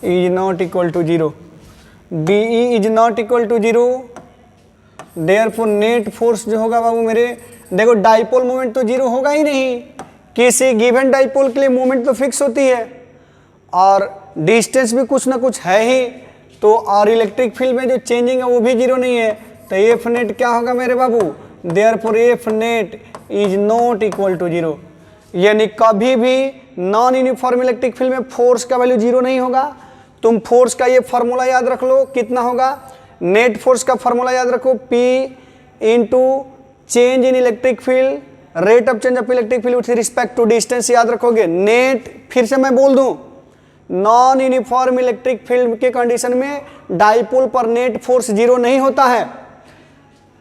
is not equal to 0. DE is not equal to 0, therefore net force जो होगा बाबू मेरे, देखो डाइपोल मोमेंट तो 0 होगा ही नहीं, किसी गिवन डाइपोल के लिए मोमेंट तो फिक्स होती है और डिस्टेंस भी कुछ ना कुछ है ही, तो और इलेक्ट्रिक फील्ड में जो चेंजिंग है वो भी 0 नहीं है। तो एफ नेट क्या होगा मेरे बाबू, therefore F net is not equal to 0। यानी कभी भी नॉन यूनिफॉर्म इलेक्ट्रिक फील्ड में फोर्स का वैल्यू 0 नहीं होगा। तुम फोर्स का ये फॉर्मूला याद रख लो, कितना होगा, नेट फोर्स का फॉर्मूला याद रखो, P into change in electric field rate of change of electric field with respect to distance याद रखोगे। नेट, फिर से मैं बोल दूं, नॉन यूनिफॉर्म इलेक्ट्रिक फील्ड के कंडीशन में डाइपोल पर नेट फोर्स जीरो नहीं होता है।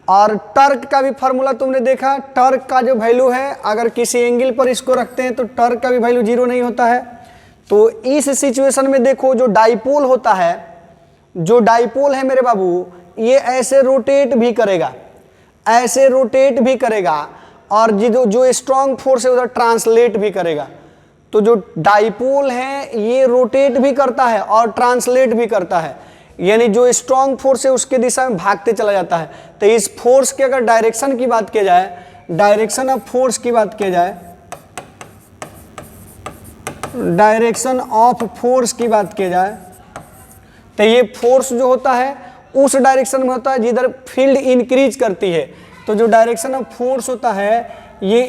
और टर्क का भी फॉर्मूला तुमने देखा, टर्क का जो वैल्यू है अगर किसी एंगल पर इसको रखते हैं तो टर्क का भी वैल्यू जीरो नहीं होता है। तो इस सिचुएशन में देखो जो डाइपोल होता है, जो डाइपोल है मेरे बाबू, ये ऐसे रोटेट भी करेगा, ऐसे रोटेट भी करेगा, और जो स्ट्रॉन्ग फोर्स है उधर ट्रांसलेट भी करेगा। तो जो डाइपोल है ये रोटेट भी करता है और ट्रांसलेट भी करता है, यानी जो स्ट्रॉन्ग फोर्स है उसके दिशा में भागते चला जाता है। तो इस फोर्स के अगर डायरेक्शन की बात की जाए, डायरेक्शन ऑफ फोर्स की बात की जाए, डायरेक्शन ऑफ फोर्स की बात की जाए, तो ये फोर्स जो होता है उस डायरेक्शन में होता है जिधर फील्ड इंक्रीज करती है। तो जो डायरेक्शन ऑफ फोर्स होता है ये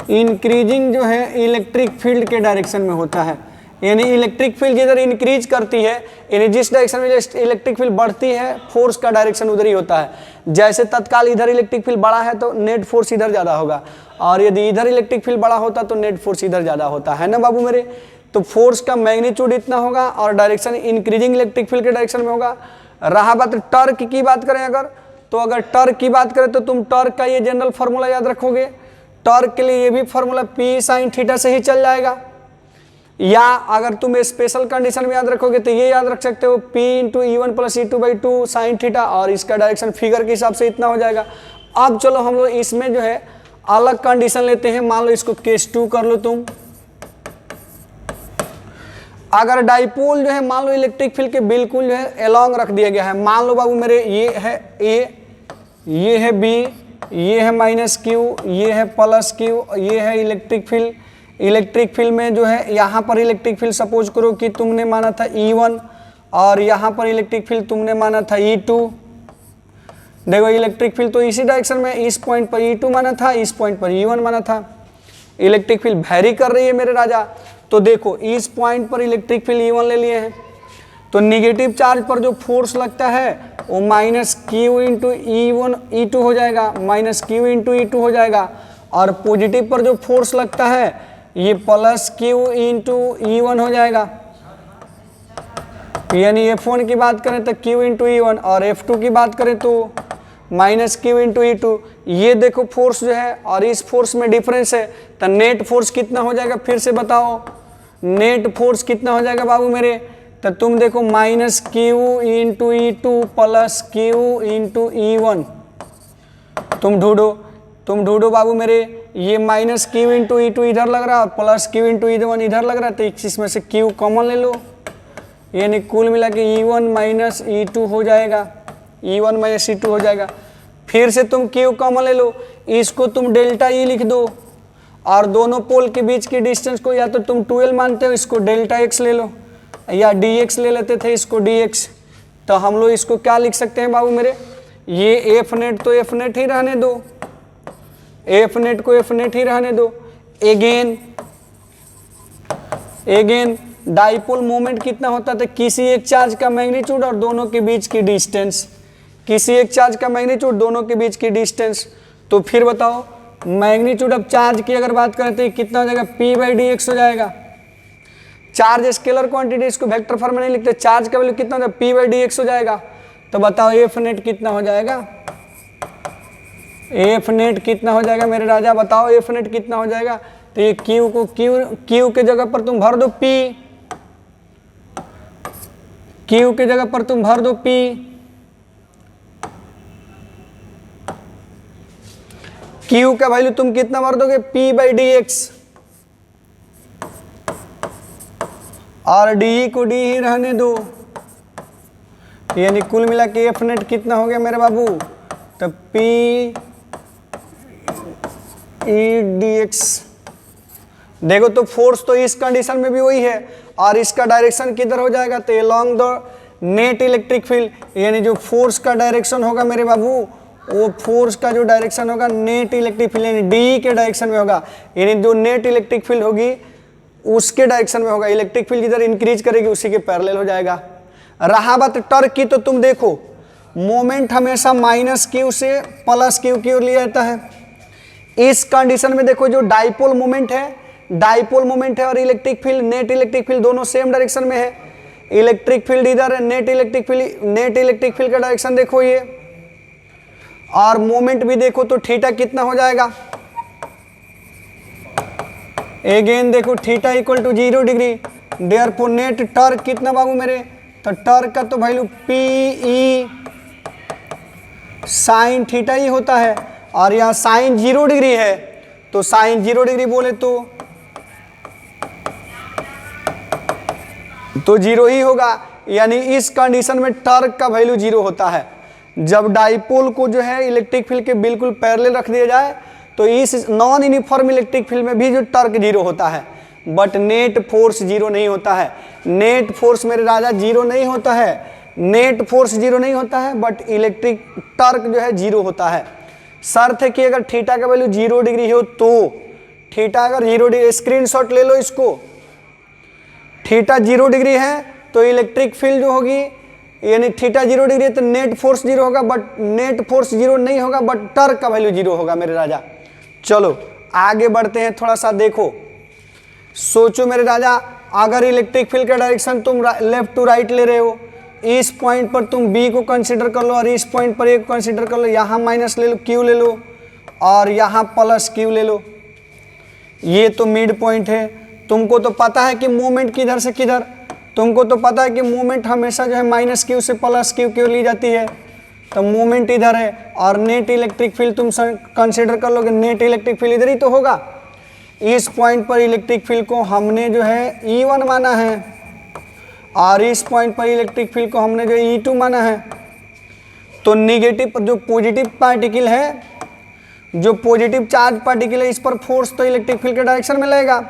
इंक्रीजिंग जो है इलेक्ट्रिक फील्ड के डायरेक्शन में होता है। यानी इलेक्ट्रिक फील्ड जिधर इंक्रीज करती है, यानी जिस डायरेक्शन में इलेक्ट्रिक फील्ड बढ़ती है, फोर्स का डायरेक्शन उधर ही होता है। जैसे तत्काल इधर इलेक्ट्रिक फील्ड बड़ा है तो नेट फोर्स इधर ज़्यादा होगा, और यदि इधर इलेक्ट्रिक फील्ड बड़ा होता तो नेट फोर्स इधर ज़्यादा होता है ना बाबू मेरे। तो फोर्स का मैग्नीट्यूड इतना होगा और डायरेक्शन इंक्रीजिंग इलेक्ट्रिक फील्ड के डायरेक्शन में होगा। रहा बात टर्क की बात करें अगर, तो अगर टर्क की बात करें तो तुम टर्क का ये जनरल फार्मूला याद रखोगे। टर्क के लिए ये भी फार्मूला P sin थीटा से ही चल जाएगा, या अगर तुम स्पेशल कंडीशन में याद रखोगे तो ये याद रख सकते हो P × E1 + E2/2 sin theta, और इसका डायरेक्शन फिगर के हिसाब से इतना हो जाएगा। अब चलो हम लोग इसमें जो है अलग कंडीशन लेते हैं। मान लो इसको केस 2 कर लो तुम। अगर डाइपोल जो है मान लो इलेक्ट्रिक फील्ड के बिल्कुल जो है एलोंग रख दिया गया है, मान लो बाबू मेरे ये है A, ये है B, ये है -Q, ये है +Q, ये है इलेक्ट्रिक फील्ड। इलेक्ट्रिक फील्ड में जो है यहाँ पर इलेक्ट्रिक फील्ड सपोज करो कि तुमने माना था E1, और यहाँ पर इलेक्ट्रिक फील्ड तुमने माना था E2। देखो इलेक्ट्रिक फील्ड तो इसी डायरेक्शन में, इस पॉइंट पर E2 माना था, इस पॉइंट पर E1 माना था। इलेक्ट्रिक फील्ड वैरी कर रही है मेरे राजा। तो देखो इस पॉइंट पर इलेक्ट्रिक फील्ड E1 ले लिए हैं, तो निगेटिव चार्ज पर जो फोर्स लगता है वो -Q × E2 हो जाएगा, -Q × E2 हो जाएगा। और पॉजिटिव पर जो फोर्स लगता है ये +Q × E1 हो जाएगा। यानी F1 की बात करें तो Q × E1, और F2 की बात करें तो -Q × E2। ये देखो फोर्स जो है और इस फोर्स में डिफरेंस है, तो नेट फोर्स कितना हो जाएगा फिर से बताओ। नेट फोर्स कितना हो जाएगा बाबू मेरे, तो तुम देखो -Q × E2 +Q × E1। तुम ढूंढो बाबू मेरे, ये -Q × E2 इधर लग रहा है और +Q × E1 इधर लग रहा है, तो इसमें से Q कॉमन ले लो, यानी कुल मिला के E1 - E2 हो जाएगा, E1 - E2 हो जाएगा। फिर से तुम Q कॉमन ले लो, इसको तुम डेल्टा E लिख दो, और दोनों पोल के बीच की डिस्टेंस को या तो तुम 12 मानते हो, इसको डेल्टा x ले लो, या dx ले लेते थे, इसको dx। तो हम लोग इसको क्या लिख सकते हैं बाबू मेरे, ये F नेट तो F नेट ही रहने दो, F नेट को F नेट ही रहने दो। एगेन डाइपोल मोमेंट कितना होता था, किसी एक चार्ज का मैग्नीट्यूड और दोनों के बीच की डिस्टेंस, किसी एक चार्ज का मैग्नीट्यूड दोनों के बीच की डिस्टेंस। तो फिर बताओ मैग्नीट्यूड ऑफ चार्ज की अगर बात करें तो कितना हो जाएगा, P/dx हो जाएगा। चार्ज स्केलर क्वांटिटी, इसको वेक्टर फॉर्म में नहीं लिखते, चार्ज का वैल्यू कितना हो जाएगा, P/dx हो जाएगा। तो बताओ F नेट कितना हो जाएगा, F नेट कितना हो जाएगा मेरे राजा, बताओ F नेट कितना हो जाएगा। तो ये Q को Q के जगह पर तुम भर दो P, Q के जगह पर तुम भर दो P, Q का वैल्यू तुम कितना भर दोगे, P/dx, और डी को डी ही रहने दो, यानी कुल मिला के F नेट कितना हो गया मेरे बाबू, तो P/dx। देखो तो फोर्स तो इस कंडीशन में भी वही है, और इसका डायरेक्शन किधर हो जाएगा, तो along the net electric field, यानी जो फोर्स का डायरेक्शन होगा मेरे बाबू, वो फोर्स का जो डायरेक्शन होगा नेट इलेक्ट्रिक फील्ड यानी डी के डायरेक्शन में होगा, यानी जो नेट इलेक्ट्रिक फील्ड होगी उसके डायरेक्शन में होगा। इलेक्ट्रिक फील्ड जिधर इंक्रीज करेगी उसी के पैरेलल हो जाएगा। रहा बात टर्क की, तो तुम देखो मोमेंट हमेशा माइनस क्यू से प्लस क्यू की ओर लिया जाता है। इस कंडीशन में देखो जो डाइपोल मोमेंट है और electric field, net electric field दोनों सेम डायरेक्शन में है। इलेक्ट्रिक फील्ड इधर है, नेट इलेक्ट्रिक फील्ड का डायरेक्शन देखो ये, और मोमेंट भी देखो तो थीटा कितना हो जाएगा। अगेन देखो theta equal to 0 degree, therefore net torque कितना बाबू मेरे, तो टॉर्क का तो वैल्यू पी साइन थीटा ही होता है, और यहाँ साइन 0 डिग्री है तो साइन 0 डिग्री बोले तो 0 ही होगा। यानी इस कंडीशन में टॉर्क का वैल्यू 0 होता है। जब डाइपोल को जो है इलेक्ट्रिक फील्ड के बिल्कुल पैरेलल रख दिया जाए तो इस नॉन यूनिफॉर्म इलेक्ट्रिक फील्ड में भी जो टॉर्क 0 होता है, बट नेट फोर्स 0 नहीं होता है। नेट फोर्स मेरे राजा 0 नहीं होता है, नेट फोर्स 0 नहीं होता है, बट इलेक्ट्रिक टॉर्क जो है 0 होता है। शर्त है कि अगर थीटा का वैल्यू 0 डिग्री हो तो, थीटा अगर 0 डिग्री, स्क्रीनशॉट ले लो इसको, थीटा 0 डिग्री है तो इलेक्ट्रिक फील्ड जो होगी, यानी थीटा 0 डिग्री है तो नेट फोर्स 0 होगा, बट नेट फोर्स 0 नहीं होगा, बट टॉर्क का वैल्यू 0 होगा मेरे राजा। चलो आगे बढ़ते हैं, थोड़ा सा देखो, सोचो मेरे राजा, अगर इलेक्ट्रिक फील्ड का डायरेक्शन तुम लेफ्ट टू राइट ले रहे हो, इस पॉइंट पर तुम बी को कंसीडर कर लो और इस पॉइंट पर ए को कंसीडर कर लो, यहाँ माइनस ले लो, क्यू ले लो, और यहाँ प्लस क्यू ले लो, ये तो मिड पॉइंट है। तुमको तो पता है कि मूवमेंट किधर से किधर, तुमको तो पता है कि मूवमेंट हमेशा जो है माइनस क्यू से प्लस क्यू की ओर ली जाती है, तो मूवमेंट इधर है, और नेट इलेक्ट्रिक फील्ड तुम कंसीडर कर लोगे, नेट इलेक्ट्रिक फील्ड इधर ही तो होगा। इस पॉइंट पर इलेक्ट्रिक फील्ड को हमने जो है E1 माना है, और इस पॉइंट पर इलेक्ट्रिक फील्ड को हमने जो E2 माना है। तो निगेटिव जो पॉजिटिव पार्टिकल है, जो पॉजिटिव चार्ज पार्टिकल है, इस पर फोर्स तो इलेक्ट्रिक फील्ड के डायरेक्शन में लगेगा,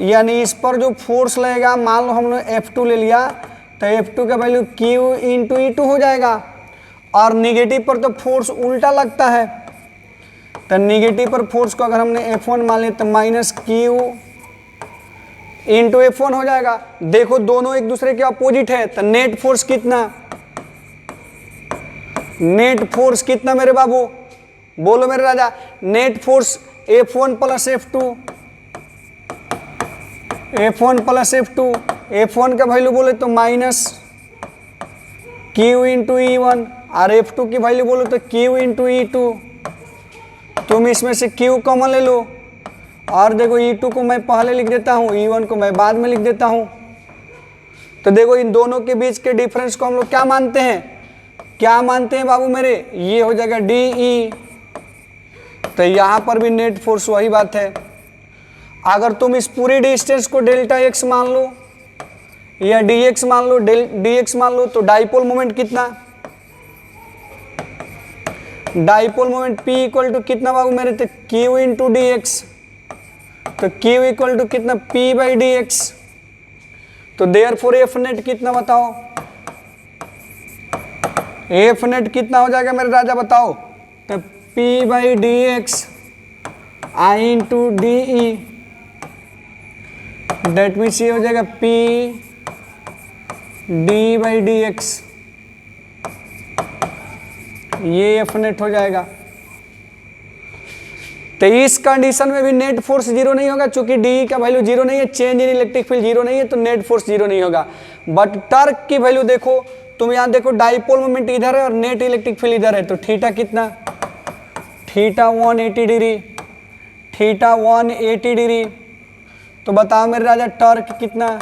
यानी इस पर जो फोर्स लगेगा, मान लो हमने F2 ले लिया तो F2 का वैल्यू Q इंटू E2 हो जाएगा, और निगेटिव पर तो फोर्स उल्टा लगता है, तो निगेटिव पर फोर्स को अगर हमने F1 मान लिया तो माइनस Q इंटू F1 हो जाएगा। देखो दोनों एक दूसरे के अपोजिट है, तो नेट फोर्स कितना, नेट फोर्स कितना मेरे बाबू, बोलो मेरे राजा, net force F1 plus F2, F1 plus F2, F1 का वैल्यू बोले तो माइनस Q इंटू E1, और F2 की वैल्यू बोलो तो Q इंटू E2। तुम इसमें से Q कॉमन ले लो, और देखो E2 को मैं पहले लिख देता हूँ, E1 को मैं बाद में लिख देता हूँ। तो देखो इन दोनों के बीच के डिफरेंस को हम लोग क्या मानते हैं, क्या मानते हैं बाबू मेरे, ये हो जाएगा DE। तो यहाँ पर भी नेट फोर्स वही बात है। अगर तुम इस पूरी डिस्टेंस को डेल्टा x मान लो या dx मान लो, dx मान लो, तो डाइपोल मोमेंट कितना, dipole moment P equal to कितना बाबू मेरे, तो Q इंटू डी एक्स, तो Q इक्वल टू कितना P बाई डी एक्स। तो देयरफॉर F नेट कितना बताओ, F नेट कितना हो जाएगा मेरे राजा बताओ, तो P by d x I into d E, that means ये हो जाएगा P D by d x, ये F नेट हो जाएगा। तो इस कंडीशन में भी नेट फोर्स 0 नहीं होगा, चूंकि डी का वैल्यू 0 नहीं है, चेंज इन इलेक्ट्रिक फील्ड 0 नहीं है, तो नेट फोर्स 0 नहीं होगा। बट टॉर्क की वैल्यू देखो, तुम यहाँ देखो डाइपोल मोमेंट इधर है और नेट इलेक्ट्रिक फील्ड इधर है, तो थीटा कितना, थीटा 180 डिग्री, थीटा 180 डिग्री। तो बताओ मेरे राजा टॉर्क कितना,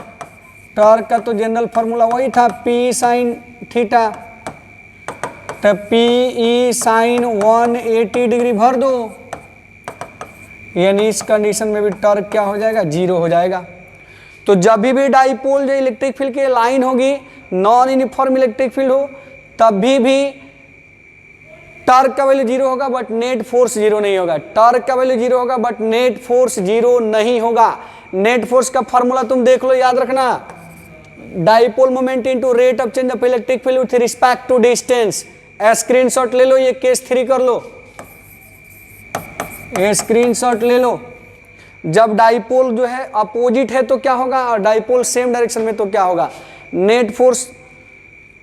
टॉर्क का तो जनरल फार्मूला वही था P साइन थीटा, तो P साइन 180 डिग्री भर दो, यानी इस कंडीशन में भी टॉर्क क्या हो जाएगा, 0 हो जाएगा। तो जब भी डाइपोल जो इलेक्ट्रिक फील्ड के लाइन होगी, नॉन यूनिफॉर्म इलेक्ट्रिक फील्ड हो, तभी भी टॉर्क का वैल्यू 0 होगा, बट नेट फोर्स 0 नहीं होगा। टॉर्क का वैल्यू 0 होगा, बट नेट फोर्स 0 नहीं होगा। नेट फोर्स का फॉर्मूला तुम देख लो, याद रखना, dipole moment into rate of change of electric field with respect to distance. Screenshot ले लो, ये केस 3 कर लो, स्क्रीनशॉट ले लो। जब डाइपोल जो है अपोजिट है तो क्या होगा, और डाइपोल सेम डायरेक्शन में तो क्या होगा, नेट फोर्स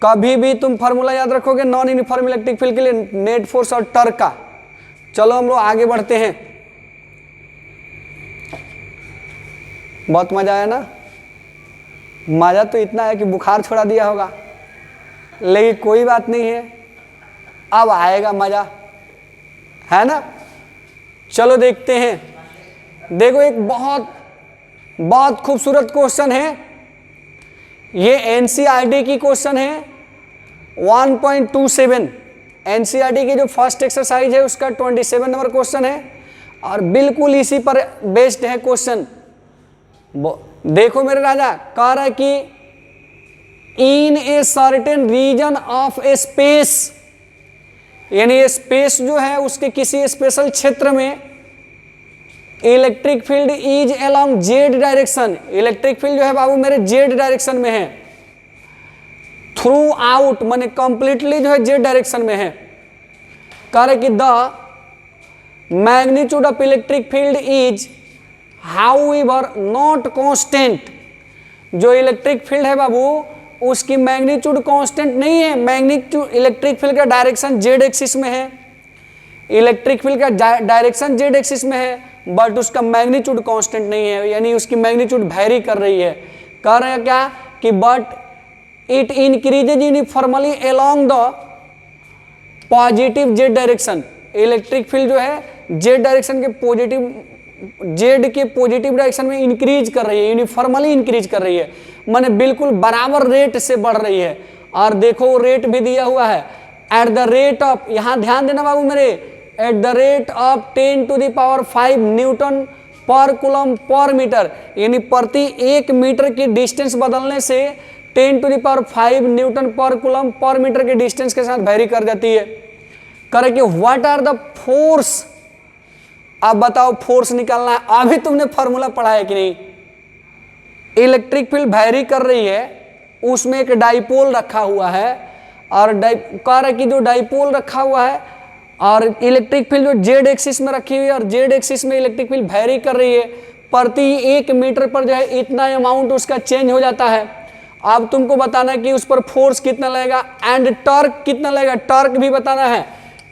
कभी भी तुम फार्मूला याद रखोगे नॉन यूनिफॉर्म इलेक्ट्रिक फील्ड के लिए, नेट फोर्स और टॉर्क का। चलो हम लोग आगे बढ़ते हैं। बहुत मजा आया ना? मजा तो इतना है कि बुखार छोड़ा दिया होगा, लेकिन कोई बात नहीं है, अब आएगा मजा, है ना? चलो देखते हैं। देखो एक बहुत खूबसूरत क्वेश्चन है, ये एनसीईआरटी की क्वेश्चन है 1.27। एनसीईआरटी की जो फर्स्ट एक्सरसाइज है उसका 27 नंबर क्वेश्चन है और बिल्कुल इसी पर बेस्ड है क्वेश्चन। देखो मेरे राजा, कह रहा है कि in a certain region of a space, यानी स्पेस जो है उसके किसी स्पेशल क्षेत्र में electric field is along Z direction. Electric field जो है बाबू मेरे जेड डायरेक्शन में है, थ्रू आउट माने कंप्लीटली जो है जेड डायरेक्शन में है। कह रहे कि the magnitude of electric field is however not constant. जो इलेक्ट्रिक फील्ड है बाबू उसकी मैग्नीट्यूड कांस्टेंट नहीं है। मैग्नीट्यूड इलेक्ट्रिक फील्ड का डायरेक्शन जेड एक्सिस में है, इलेक्ट्रिक फील्ड का डायरेक्शन जेड एक्सिस में है, बट उसका मैग्नीट्यूड कांस्टेंट नहीं है, यानी उसकी मैग्नीट्यूड वेरी कर रही है। कह रहे हैं क्या कि but it increases uniformly along the positive Z direction. Electric field जो है जेड डायरेक्शन के पॉजिटिव डायरेक्शन में इंक्रीज कर रही है, यूनिफॉर्मली इंक्रीज कर रही है, माने बिल्कुल बराबर रेट से बढ़ रही है। और देखो रेट भी दिया हुआ है, एट द रेट ऑफ, यहां ध्यान देना बाबू मेरे, at the rate of 10⁵ Newton पर कूलम पर मीटर, यानी प्रति 1 मीटर की डिस्टेंस बदलने से 10⁵ न्यूटन पर कूलम पर मीटर के डिस्टेंस के साथ वेरी कर जाती है। करे कि व्हाट आर द फोर्स, अब बताओ फोर्स निकालना है। अभी तुमने फॉर्मूला पढ़ा है कि नहीं? इलेक्ट्रिक फील्ड वेरी कर रही है, उसमें एक डाइपोल रखा हुआ है और कह रहा है कि जो डाइपोल रखा हुआ है और इलेक्ट्रिक फील्ड जो जेड एक्सिस में रखी हुई है और जेड एक्सिस में इलेक्ट्रिक फील्ड वेरी कर रही है, प्रति 1 मीटर पर जो है इतना अमाउंट उसका चेंज हो जाता है। अब तुमको बताना है कि उस पर फोर्स कितना लगेगा एंड टॉर्क कितना लगेगा, टॉर्क भी बताना है।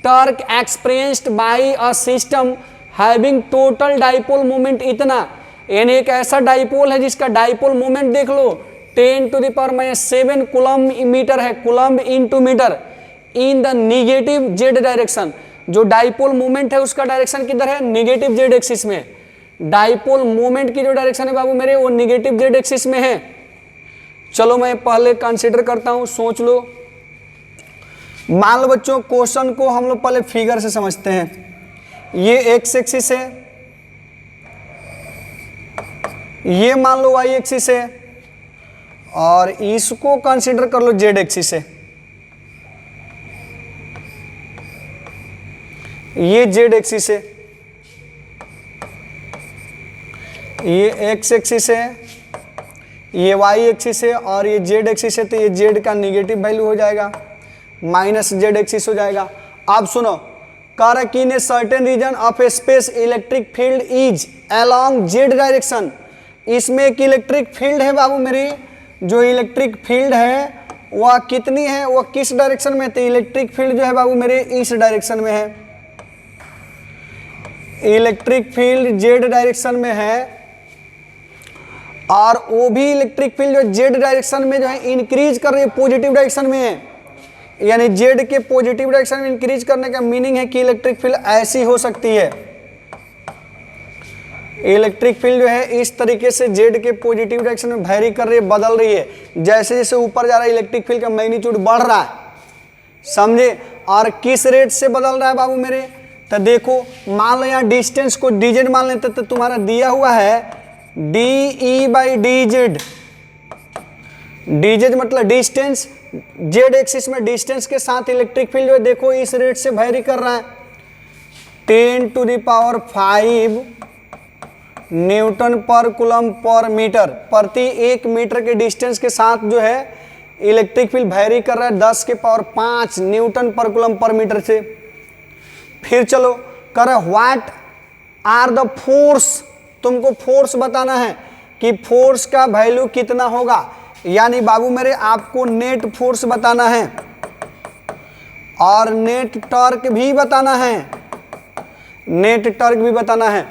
Torque experienced bye a system having total dipole moment इतना, यानी एक ऐसा डाइपोल है जिसका डाइपोल मोमेंट देख लो 10⁻7 कूलम मीटर है, coulomb into metre, in the negative z direction. जो डाइपोल मोमेंट है उसका डायरेक्शन किधर है? निगेटिव जेड एक्सिस में। डाइपोल मोमेंट की जो डायरेक्शन है बाबू मेरे वो निगेटिव जेड एक्सिस में है। चलो मैं पहले कंसीडर करता हूं, सोच लो। मान लो बच्चों क्वेश्चन को हम लोग पहले फिगर से समझते हैं। ये एक्स एक्सिस है, ये मान लो वाई एक्सिस है और इसको कंसीडर कर लो जेड एक्सिस है। ये जेड एक्सिस है, ये एक्स एक्सिस है, ये वाई एक्सिस है और ये जेड एक्सिस है। तो ये जेड का निगेटिव वैल्यू हो जाएगा, माइनस जेड एक्सिस हो जाएगा। अब सुनो, कह रहा कि in a certain region of a space electric field is along Z direction. इसमें एक इलेक्ट्रिक फील्ड है बाबू मेरी, जो इलेक्ट्रिक फील्ड है वह कितनी है, वह किस डायरेक्शन में? तो इलेक्ट्रिक फील्ड जो है बाबू मेरे इस डायरेक्शन में है, इलेक्ट्रिक फील्ड जेड डायरेक्शन में है और वो भी इलेक्ट्रिक फील्ड जो जेड डायरेक्शन में जो है इंक्रीज कर रही है, पॉजिटिव डायरेक्शन में है। यानी जेड के पॉजिटिव डायरेक्शन में इंक्रीज करने का मीनिंग है कि इलेक्ट्रिक फील्ड ऐसी हो सकती है। इलेक्ट्रिक फील्ड जो है इस तरीके से जेड के पॉजिटिव डायरेक्शन में वेरी कर रही है, बदल रही है। जैसे जैसे ऊपर जा रहा है इलेक्ट्रिक फील्ड का मैग्नीट्यूड बढ़ रहा है, समझे? और किस रेट से बदल रहा है बाबू मेरे? तो देखो मान लो यहाँ डिस्टेंस को dz मान लेते तो तुम्हारा दिया हुआ है dE/dz। dz मतलब डिस्टेंस, जेड एक्सिस में डिस्टेंस के साथ इलेक्ट्रिक फील्ड जो है देखो इस रेट से वेरी कर रहा है, 10⁵ न्यूटन पर कूलम पर मीटर, प्रति 1 मीटर के डिस्टेंस के साथ जो है इलेक्ट्रिक फील्ड वेरी कर रहा है 10⁵ न्यूटन पर कूलम पर मीटर से। फिर चलो कर व्हाट आर द फोर्स, तुमको फोर्स बताना है कि फोर्स का वैल्यू कितना होगा। यानी बाबू मेरे आपको नेट फोर्स बताना है और नेट टॉर्क भी बताना है, नेट टॉर्क भी बताना है।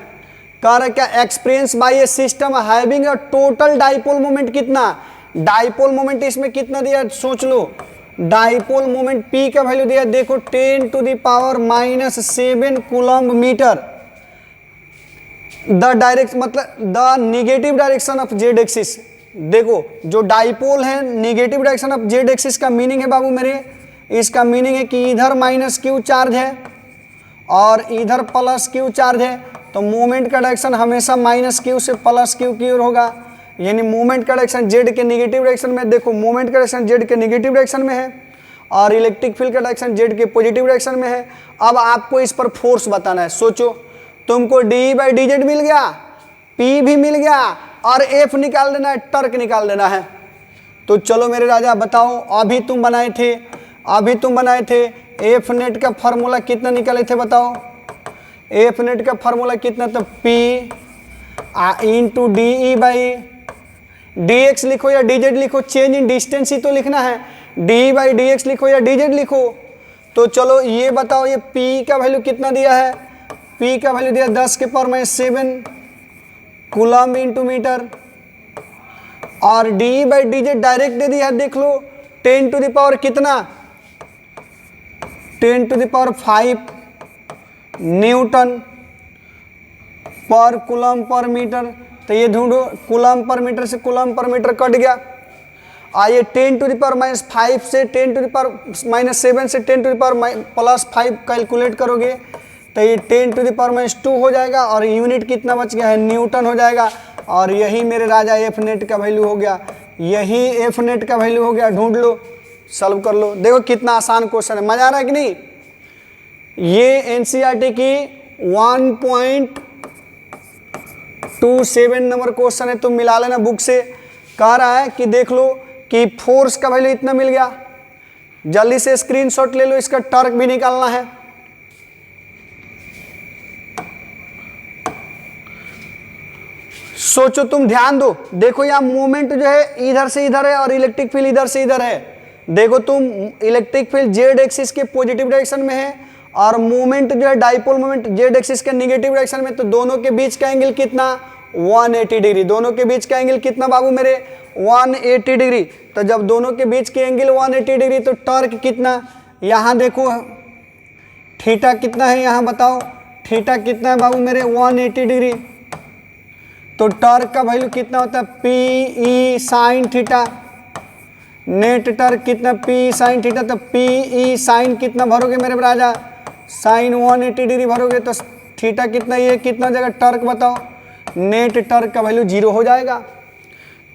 कह रहा क्या, experience by A system having a total dipole moment कितना, डाइपोल मोमेंट इसमें कितना दिया सोच लो। डाइपोल मोमेंट P का वैल्यू दिया देखो 10⁻⁻7 कूलम्ब मीटर। द डायरेक्शन मतलब the negative direction of Z axis. देखो जो डाइपोल है negative direction of Z axis का मीनिंग है बाबू मेरे, इसका मीनिंग है कि इधर -q चार्ज है और इधर +q चार्ज है, तो मूवमेंट का डायरेक्शन हमेशा -q से +q की ओर होगा। यानी मूवमेंट का डायरेक्शन जेड के निगेटिव डायरेक्शन में, देखो मूवमेंट का डायरेक्शन जेड के निगेटिव डायरेक्शन में है और इलेक्ट्रिक फील्ड का डायरेक्शन जेड के पॉजिटिव डायरेक्शन में है। अब आपको इस पर फोर्स बताना है। सोचो तुमको d/dz मिल गया, P भी मिल गया और F निकाल देना है, टर्क निकाल देना है। तो चलो मेरे राजा बताओ, अभी तुम बनाए थे एफ नेट का फॉर्मूला कितना निकाले थे बताओ। एफ नेट का फॉर्मूला कितना था, P इंटू DE/dx लिखो या dz लिखो, चेंज इन डिस्टेंस ही तो लिखना है। DE/dx लिखो या dz लिखो। तो चलो ये बताओ, ये P का वैल्यू कितना दिया है, P का वैल्यू दिया 10⁻⁷ कूलम्ब इंटू मीटर और DE/dz डायरेक्ट दे दिया है, देख लो 10⁻⁵ कितना, 10⁵ न्यूटन पर कूलम्ब पर मीटर। तो ये ढूंढो, कूलम्ब पर मीटर से कूलम्ब पर मीटर कट गया। आइए 10⁻⁵ से 10⁻⁻7 से 10⁻+5 कैलकुलेट करोगे तो ये 10⁻2 हो जाएगा और यूनिट कितना बच गया है, न्यूटन हो जाएगा। और यही मेरे राजा एफ नेट का वैल्यू हो गया, यही एफ नेट का वैल्यू हो गया। ढूंढ लो, सॉल्व कर लो। देखो कितना आसान क्वेश्चन है, मजा आ रहा है कि नहीं। ये एनसीईआरटी की 1.27 नंबर क्वेश्चन है, तुम मिला लेना बुक से। कह रहा है कि देख लो कि फोर्स का वैल्यू इतना मिल गया, जल्दी से स्क्रीनशॉट ले लो, इसका टॉर्क भी निकालना है। सोचो तुम, ध्यान दो, देखो यहाँ मूवमेंट जो है इधर से इधर है और इलेक्ट्रिक फील्ड इधर से इधर है। देखो तुम, इलेक्ट्रिक फील्ड जेड एक्सिस के पॉजिटिव डायरेक्शन में है और मूवमेंट जो है डाइपोल मूवमेंट जेड एक्सिस के नेगेटिव डायरेक्शन में, तो दोनों के बीच का एंगल कितना, 180 डिग्री। दोनों के बीच का एंगल कितना बाबू मेरे, 180 डिग्री। तो जब दोनों के बीच के एंगल 180 डिग्री तो टॉर्क कितना, यहाँ देखो थीटा कितना है, यहाँ बताओ थीटा कितना है बाबू मेरे, 180 डिग्री। तो टॉर्क का वैल्यू कितना होता है, PE sine theta. Net torque कितना, P साइन थीटा। तो PE साइन कितना भरोगे मेरे राजा, साइन 180 डिग्री भरोगे तो थीटा कितना, ये कितना जगह टॉर्क बताओ। नेट टॉर्क का वैल्यू 0 हो जाएगा।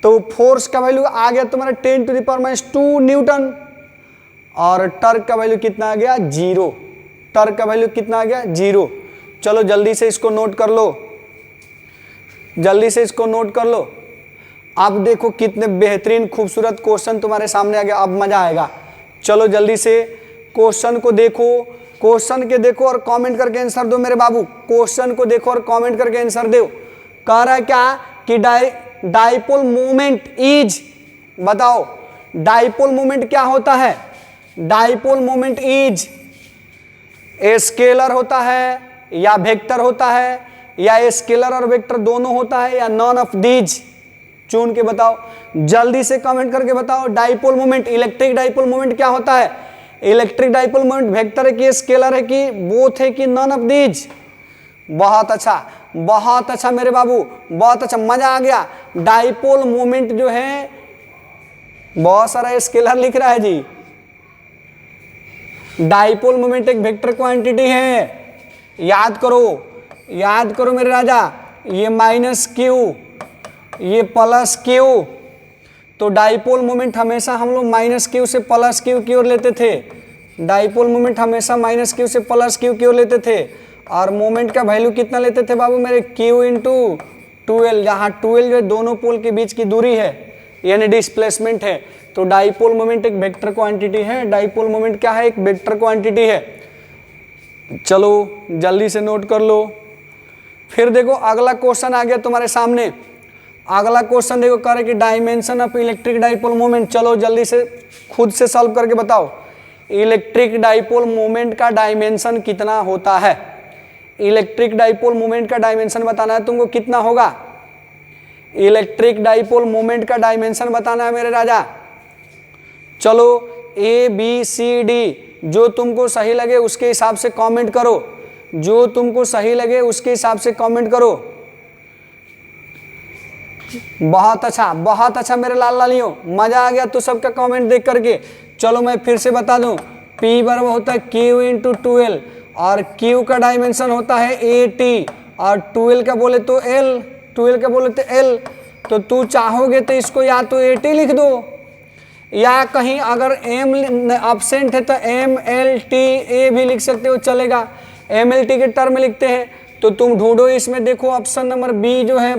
तो फोर्स का वैल्यू आ गया तुम्हारा 10⁻2 न्यूटन और टॉर्क का वैल्यू कितना आ गया, 0। टॉर्क का वैल्यू कितना आ गया, 0। चलो जल्दी से इसको नोट कर लो, जल्दी से इसको नोट कर लो। अब देखो कितने बेहतरीन खूबसूरत क्वेश्चन तुम्हारे सामने आ गया, अब मजा आएगा। चलो जल्दी से क्वेश्चन को देखो, क्वेश्चन के देखो और कमेंट करके आंसर दो मेरे बाबू। क्वेश्चन को देखो और कमेंट करके आंसर दो। कह रहा है क्या कि डाइपोल मोमेंट इज, बताओ डाइपोल मोमेंट क्या होता है। डाइपोल मोमेंट इज स्केलर होता है या वेक्टर होता है, या स्केलर और वेक्टर दोनों होता है, या नॉन ऑफ दीज। चुन के बताओ, जल्दी से कमेंट करके बताओ। Dipole moment, electric dipole moment क्या होता है। इलेक्ट्रिक डाइपोल मोमेंट वेक्टर है कि स्केलर है कि बोथ है कि नॉन ऑफ दीज। बहुत अच्छा, बहुत अच्छा मेरे बाबू, बहुत अच्छा, मजा आ गया। डाइपोल मोमेंट जो है, बहुत सारा स्केलर लिख रहा है जी। डाइपोल मोमेंट एक वेक्टर क्वांटिटी है, याद करो, याद करो मेरे राजा। ये -q, ये +q। तो डाइपोल मोमेंट हमेशा हम लोग -q से +q की ओर लेते थे। डाइपोल मोमेंट हमेशा -q से +q की ओर लेते थे। और मोमेंट का वैल्यू कितना लेते थे बाबू मेरे, q × 2l, जहाँ 2l जो है दोनों पोल के बीच की दूरी है, यानी डिस्प्लेसमेंट है। तो डाइपोल मोमेंट एक वेक्टर क्वांटिटी है। डाइपोल मोमेंट क्या है, एक वेक्टर क्वांटिटी है। चलो जल्दी से नोट कर लो। फिर देखो अगला क्वेश्चन आ गया तुम्हारे सामने। अगला क्वेश्चन देखो, कह रहे कि dimension of electric dipole moment. चलो जल्दी से खुद से सॉल्व करके बताओ, इलेक्ट्रिक डाइपोल मोमेंट का डायमेंशन कितना होता है। इलेक्ट्रिक डाइपोल मोमेंट का डायमेंशन बताना है तुमको, कितना होगा। इलेक्ट्रिक डाइपोल मोमेंट का डायमेंशन बताना है मेरे राजा। चलो ए बी सी डी, जो तुमको सही लगे उसके हिसाब से कमेंट करो, जो तुमको सही लगे उसके हिसाब से कमेंट करो। बहुत अच्छा मेरे लाल लालियों, मजा आ गया तो सबका कमेंट देख करके। चलो मैं फिर से बता दूं, P बराबर होता है Q इंटू 12 और Q का डायमेंशन होता है AT और 12 का बोले तो L, 12 का बोले तो L। तो तू चाहोगे तो इसको या तो AT लिख दो या कहीं अगर M एब्सेंट है तो MLTA भी लिख सकते हो, चलेगा। MLT के टर्म में लिखते हैं तो तुम ढूंढो इसमें, देखो ऑप्शन नंबर बी जो है,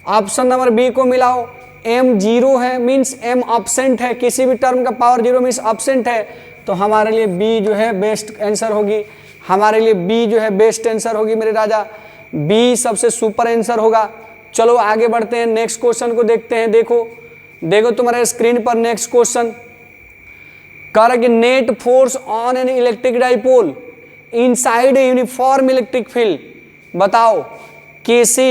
ऑप्शन नंबर बी को मिलाओ। M 0 है मीन्स M एब्सेंट है, किसी भी टर्म का पावर 0 मीन्स एब्सेंट है, तो हमारे लिए बी जो है बेस्ट आंसर होगी, हमारे लिए बी जो है बेस्ट आंसर होगी मेरे राजा, बी सबसे सुपर आंसर होगा। चलो आगे बढ़ते हैं, नेक्स्ट क्वेश्चन को देखते हैं। देखो तुम्हारे स्क्रीन पर नेक्स्ट क्वेश्चन कह रहा है कि net force on an electric dipole inside a uniform electric field. बताओ किसी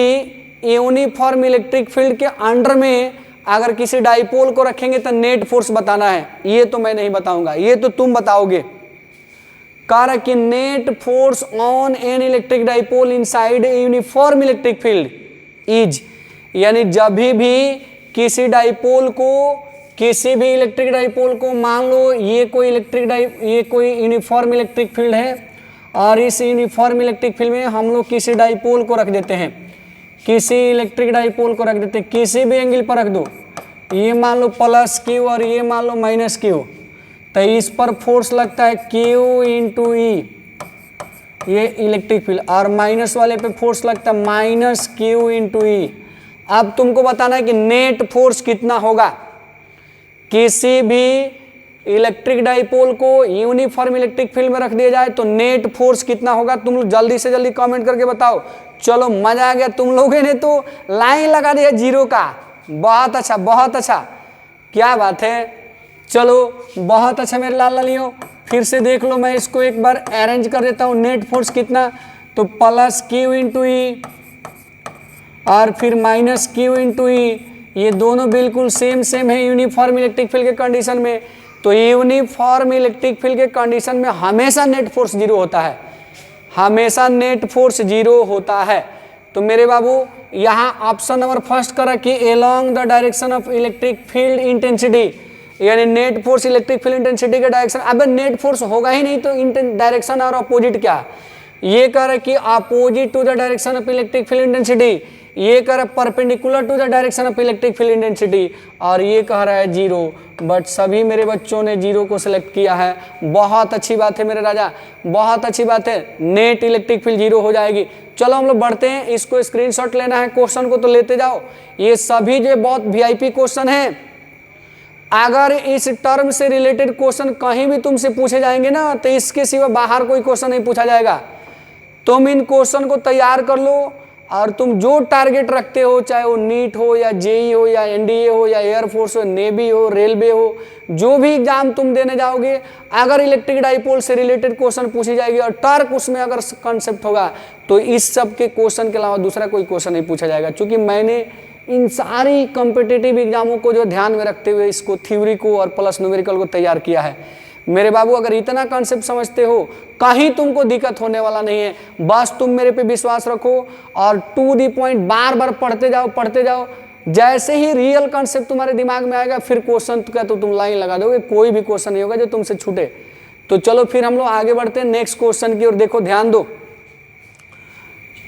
यूनिफॉर्म इलेक्ट्रिक फील्ड के अंडर में अगर किसी डाइपोल को रखेंगे तो नेट फोर्स बताना है। ये तो मैं नहीं बताऊंगा, ये तो तुम बताओगे। कह रहा है कि net force on an electric dipole inside a uniform electric field is, यानी जब भी किसी डाइपोल को, किसी भी इलेक्ट्रिक डाइपोल को, मान लो ये कोई यूनिफॉर्म इलेक्ट्रिक फील्ड है और इस यूनिफॉर्म इलेक्ट्रिक फील्ड में हम लोग किसी डाइपोल को रख देते हैं, किसी इलेक्ट्रिक डाइपोल को रख देते हैं, किसी भी एंगल पर रख दो, ये मान लो प्लस क्यू और ये मान लो माइनस क्यू, तो इस पर फोर्स लगता है क्यू इंटू ई, ये इलेक्ट्रिक फील्ड, और माइनस वाले पे फोर्स लगता है माइनस क्यू इंटू ई। अब तुमको बताना है कि नेट फोर्स कितना होगा। किसी भी इलेक्ट्रिक डाइपोल को यूनिफॉर्म इलेक्ट्रिक फील्ड में रख दिया जाए तो नेट फोर्स कितना होगा, तुम लोग जल्दी से जल्दी कमेंट करके बताओ। चलो मजा आ गया, तुम लोगों ने तो लाइन लगा दिया 0 का, बहुत अच्छा, क्या बात है। चलो बहुत अच्छा मेरे लाल लालियों, फिर से देख लो, मैं इसको एक बार अरेंज कर देता हूँ। नेट फोर्स कितना, तो प्लस क्यू इंटू ई और फिर माइनस क्यू इंटू ई, ये दोनों बिल्कुल सेम है यूनिफॉर्म इलेक्ट्रिक फील्ड के कंडीशन में। तो यूनिफॉर्म इलेक्ट्रिक फील्ड के कंडीशन में हमेशा नेट फोर्स 0 होता है, हमेशा नेट फोर्स 0 होता है। तो मेरे बाबू यहाँ ऑप्शन नंबर फर्स्ट करा कि along the direction of electric field intensity, यानी net force electric field intensity के डायरेक्शन। अब नेट फोर्स होगा ही नहीं तो डायरेक्शन और अपोजिट क्या, ये कह रहा है कि opposite to the direction of electric field intensity, ये कह रहा है perpendicular to the direction of electric field intensity, और ये कह रहा है 0। बट सभी मेरे बच्चों ने 0 को सिलेक्ट किया है। बहुत अच्छी बात है मेरे राजा, बहुत अच्छी बात है, नेट इलेक्ट्रिक फील्ड 0 हो जाएगी। चलो हम लोग बढ़ते हैं, इसको स्क्रीनशॉट लेना है, क्वेश्चन को तो लेते जाओ। ये सभी जो बहुत वीआईपी क्वेश्चन है, अगर इस टर्म से रिलेटेड क्वेश्चन कहीं भी तुमसे पूछे जाएंगे ना, तो इसके सिवा बाहर कोई क्वेश्चन नहीं पूछा जाएगा। तुम इन क्वेश्चन को तैयार कर लो और तुम जो टारगेट रखते हो, चाहे वो नीट हो या जेई हो या एनडीए हो या एयरफोर्स हो, नेवी हो, रेलवे हो, जो भी एग्जाम तुम देने जाओगे, अगर इलेक्ट्रिक डाइपोल से रिलेटेड क्वेश्चन पूछी जाएगी और टर्क उसमें अगर कॉन्सेप्ट होगा, तो इस सब के क्वेश्चन के अलावा दूसरा कोई क्वेश्चन नहीं पूछा जाएगा। क्योंकि मैंने इन सारी कॉम्पिटिटिव एग्जामों को जो ध्यान में रखते हुए इसको थ्योरी को और प्लस न्यूमेरिकल को तैयार किया है। मेरे बाबू अगर इतना कॉन्सेप्ट समझते हो, कहीं तुमको दिक्कत होने वाला नहीं है। बस तुम मेरे पे विश्वास रखो और टू दी पॉइंट बार बार पढ़ते जाओ। जैसे ही रियल कॉन्सेप्ट तुम्हारे दिमाग में आएगा, फिर क्वेश्चन का तो तुम लाइन लगा दोगे, कोई भी क्वेश्चन नहीं होगा जो तुमसे छूटे। तो चलो फिर हम लोग आगे बढ़ते हैं नेक्स्ट क्वेश्चन की ओर। देखो ध्यान दो,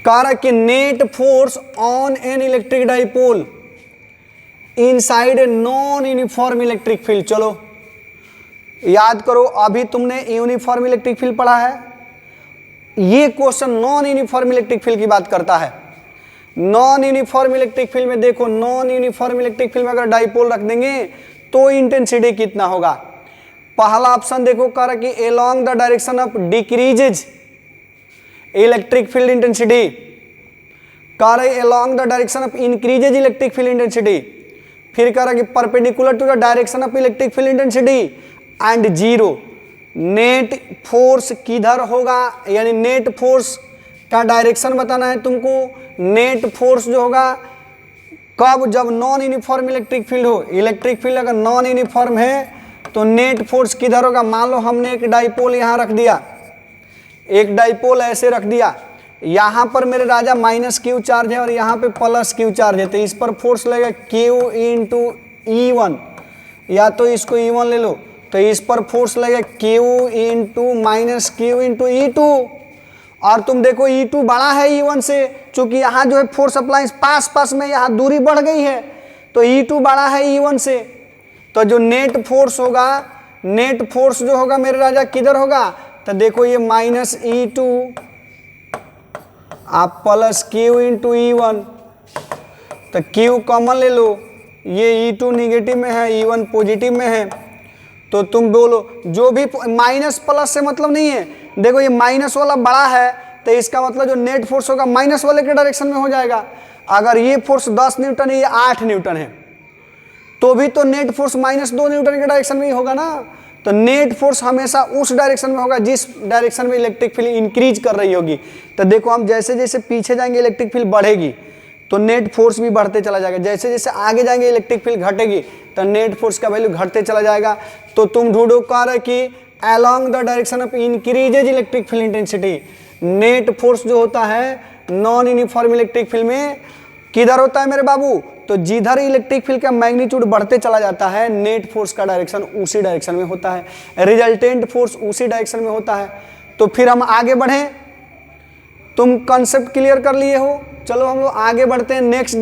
कह रहा कि net force on an electric dipole inside a non uniform electric field. चलो याद करो, अभी तुमने यूनिफॉर्म इलेक्ट्रिक फील्ड पढ़ा है, ये question non uniform electric field की बात करता है। नॉन यूनिफॉर्म इलेक्ट्रिक फील्ड में देखो, नॉन यूनिफॉर्म इलेक्ट्रिक फील्ड में अगर डाइपोल रख देंगे तो इंटेंसिटी कितना होगा। पहला ऑप्शन देखो, कह रहा कि along the direction of decreases electric field intensity, कह रहा है along the direction of increases electric field intensity, फिर कह रहा है कि perpendicular to the direction of electric field intensity and zero, net force किधर होगा, यानी नेट फोर्स का डायरेक्शन बताना है तुमको। नेट फोर्स जो होगा कब, जब नॉन यूनिफॉर्म इलेक्ट्रिक फील्ड हो। इलेक्ट्रिक फील्ड अगर नॉन यूनिफॉर्म है तो नेट फोर्स किधर होगा। मान लो हमने एक डाइपोल यहाँ रख दिया, एक डाइपोल ऐसे रख दिया, यहाँ पर मेरे राजा माइनस क्यू चार्ज है और यहाँ पे प्लस क्यू चार्ज है, तो इस पर फोर्स लगेगा क्यू इंटू ई1, या तो इसको ई1 ले लो, तो इस पर फोर्स लगेगा Q into minus Q into E2. और तुम देखो ई2 बड़ा है ई1 से, चूंकि यहाँ जो है फोर्स अप्लाई पास पास में यहाँ दूरी बढ़ गई है, तो ई2 बड़ा है ई1 से। तो जो नेट फोर्स होगा, नेट फोर्स जो होगा मेरे राजा किधर होगा, तो देखो ये माइनस ई2 आप प्लस क्यू इंटू ई1, तो क्यू कॉमन ले लो, ये ई2 निगेटिव में है, ई1 पॉजिटिव में है, तो तुम बोलो जो भी माइनस प्लस से मतलब नहीं है। देखो ये माइनस वाला बड़ा है, तो इसका मतलब जो नेट फोर्स होगा माइनस वाले के डायरेक्शन में हो जाएगा। अगर ये फोर्स 10 न्यूटन है, ये 8 न्यूटन है, तो भी तो नेट फोर्स माइनस 2 न्यूटन के डायरेक्शन में ही होगा ना। तो नेट फोर्स हमेशा उस डायरेक्शन में होगा जिस डायरेक्शन में इलेक्ट्रिक फील्ड इंक्रीज कर रही होगी। तो देखो हम जैसे जैसे पीछे जाएंगे इलेक्ट्रिक फील्ड बढ़ेगी तो नेट फोर्स भी बढ़ते चला जाएगा, जैसे जैसे आगे जाएंगे इलेक्ट्रिक फील्ड घटेगी तो नेट फोर्स का वैल्यू घटते चला जाएगा। तो तुम ढूंढो कह रहे कि along the direction of increases electric field intensity, net force जो होता है नॉन यूनिफॉर्म इलेक्ट्रिक फील्ड में किधर होता है मेरे बाबू, तो जिधर इलेक्ट्रिक फील्ड का मैग्नीट्यूड बढ़ते चला जाता है नेट फोर्स का डायरेक्शन उसी डायरेक्शन में होता है, रिजल्टेंट फोर्स उसी डायरेक्शन में होता है। तो फिर हम आगे बढ़ें, तुम कंसेप्ट क्लियर कर लिए हो, चलो हम लोग आगे बढ़ते हैं। नेक्स्ट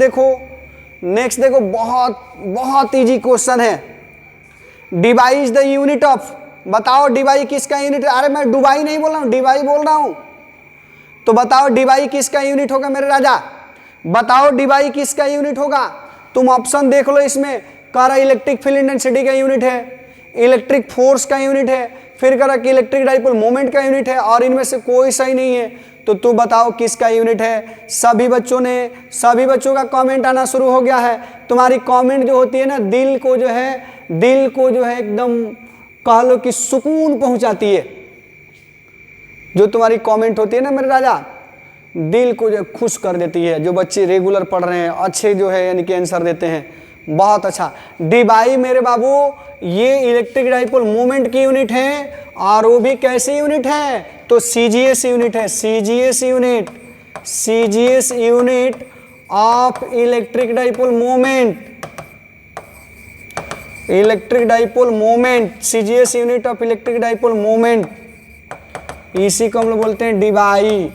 देखो बहुत इजी क्वेश्चन है। Dibai is the unit of, बताओ डिवाई किसका यूनिट है। अरे मैं डुबाई नहीं बोल रहा हूँ, डिवाई बोल रहा हूँ। तो बताओ डिवाई किसका यूनिट होगा मेरे राजा, बताओ डिवाई किसका यूनिट होगा। तुम ऑप्शन देख लो, इसमें कह रहा इलेक्ट्रिक फील्ड इंटेंसिटी का यूनिट है, इलेक्ट्रिक फोर्स का यूनिट है, फिर कह रहा कि इलेक्ट्रिक डाइपोल मोमेंट का यूनिट है, और इनमें से कोई सही नहीं है। तो तू बताओ किसका यूनिट है। सभी बच्चों का कमेंट आना शुरू हो गया है। तुम्हारी कमेंट जो होती है ना, दिल को जो है एकदम कह लो कि सुकून पहुंचाती है। जो तुम्हारी कमेंट होती है ना मेरे राजा, दिल को जो खुश कर देती है। जो बच्चे रेगुलर पढ़ रहे हैं, अच्छे जो है यानी कि आंसर देते हैं, बहुत अच्छा। डिवाई मेरे बाबू ये इलेक्ट्रिक डाइपोल मोमेंट की यूनिट है, और वो भी कैसी यूनिट है, तो सीजीएस यूनिट है। CGS unit of electric dipole moment, CGS unit of electric dipole moment, इसी को हम लोग बोलते हैं डिवाई,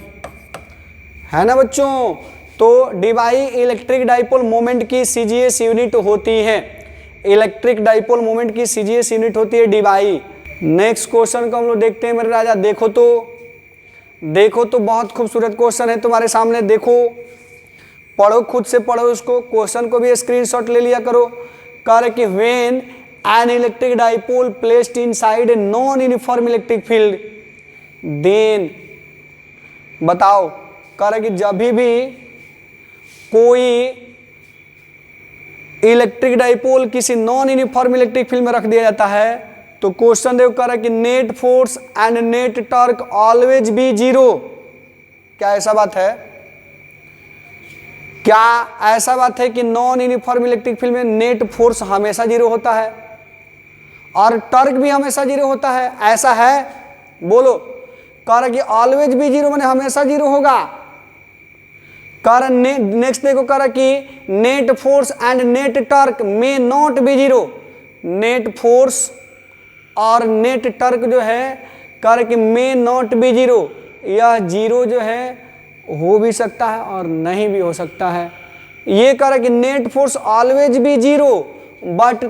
है ना बच्चों। तो डिवाई इलेक्ट्रिक डाइपोल मोमेंट की सीजीएस यूनिट होती है, इलेक्ट्रिक डाइपोल मोमेंट की सीजीएस यूनिट होती है डिवाई। नेक्स्ट क्वेश्चन को हम लोग देखते हैं मेरे राजा। देखो तो बहुत खूबसूरत क्वेश्चन है तुम्हारे सामने, देखो पढ़ो, खुद से पढ़ो उसको, क्वेश्चन को भी स्क्रीनशॉट ले लिया करो। कह रहे कि when an electric dipole placed inside a non uniform electric field then, बताओ कह रहे कि जब भी कोई इलेक्ट्रिक डाइपोल किसी नॉन यूनिफॉर्म इलेक्ट्रिक फील्ड में रख दिया जाता है, तो क्वेश्चन देखो कह रहा है कि net force and net torque always be zero. क्या ऐसा बात है? क्या ऐसा बात है कि नॉन यूनिफॉर्म इलेक्ट्रिक फील्ड में नेट फोर्स हमेशा जीरो होता है और टॉर्क भी हमेशा जीरो होता है? ऐसा है? बोलो। कह रहा कि ऑलवेज बी जीरो माने हमेशा जीरो होगा। कह रहा नेक्स्ट देखो, कह रहा कि net force and net torque may not be zero. Net force और नेट टॉर्क जो है कह रहा कि मे नॉट बी जीरो, यह जीरो जो है हो भी सकता है और नहीं भी हो सकता है। ये कह रहा कि net force always be zero but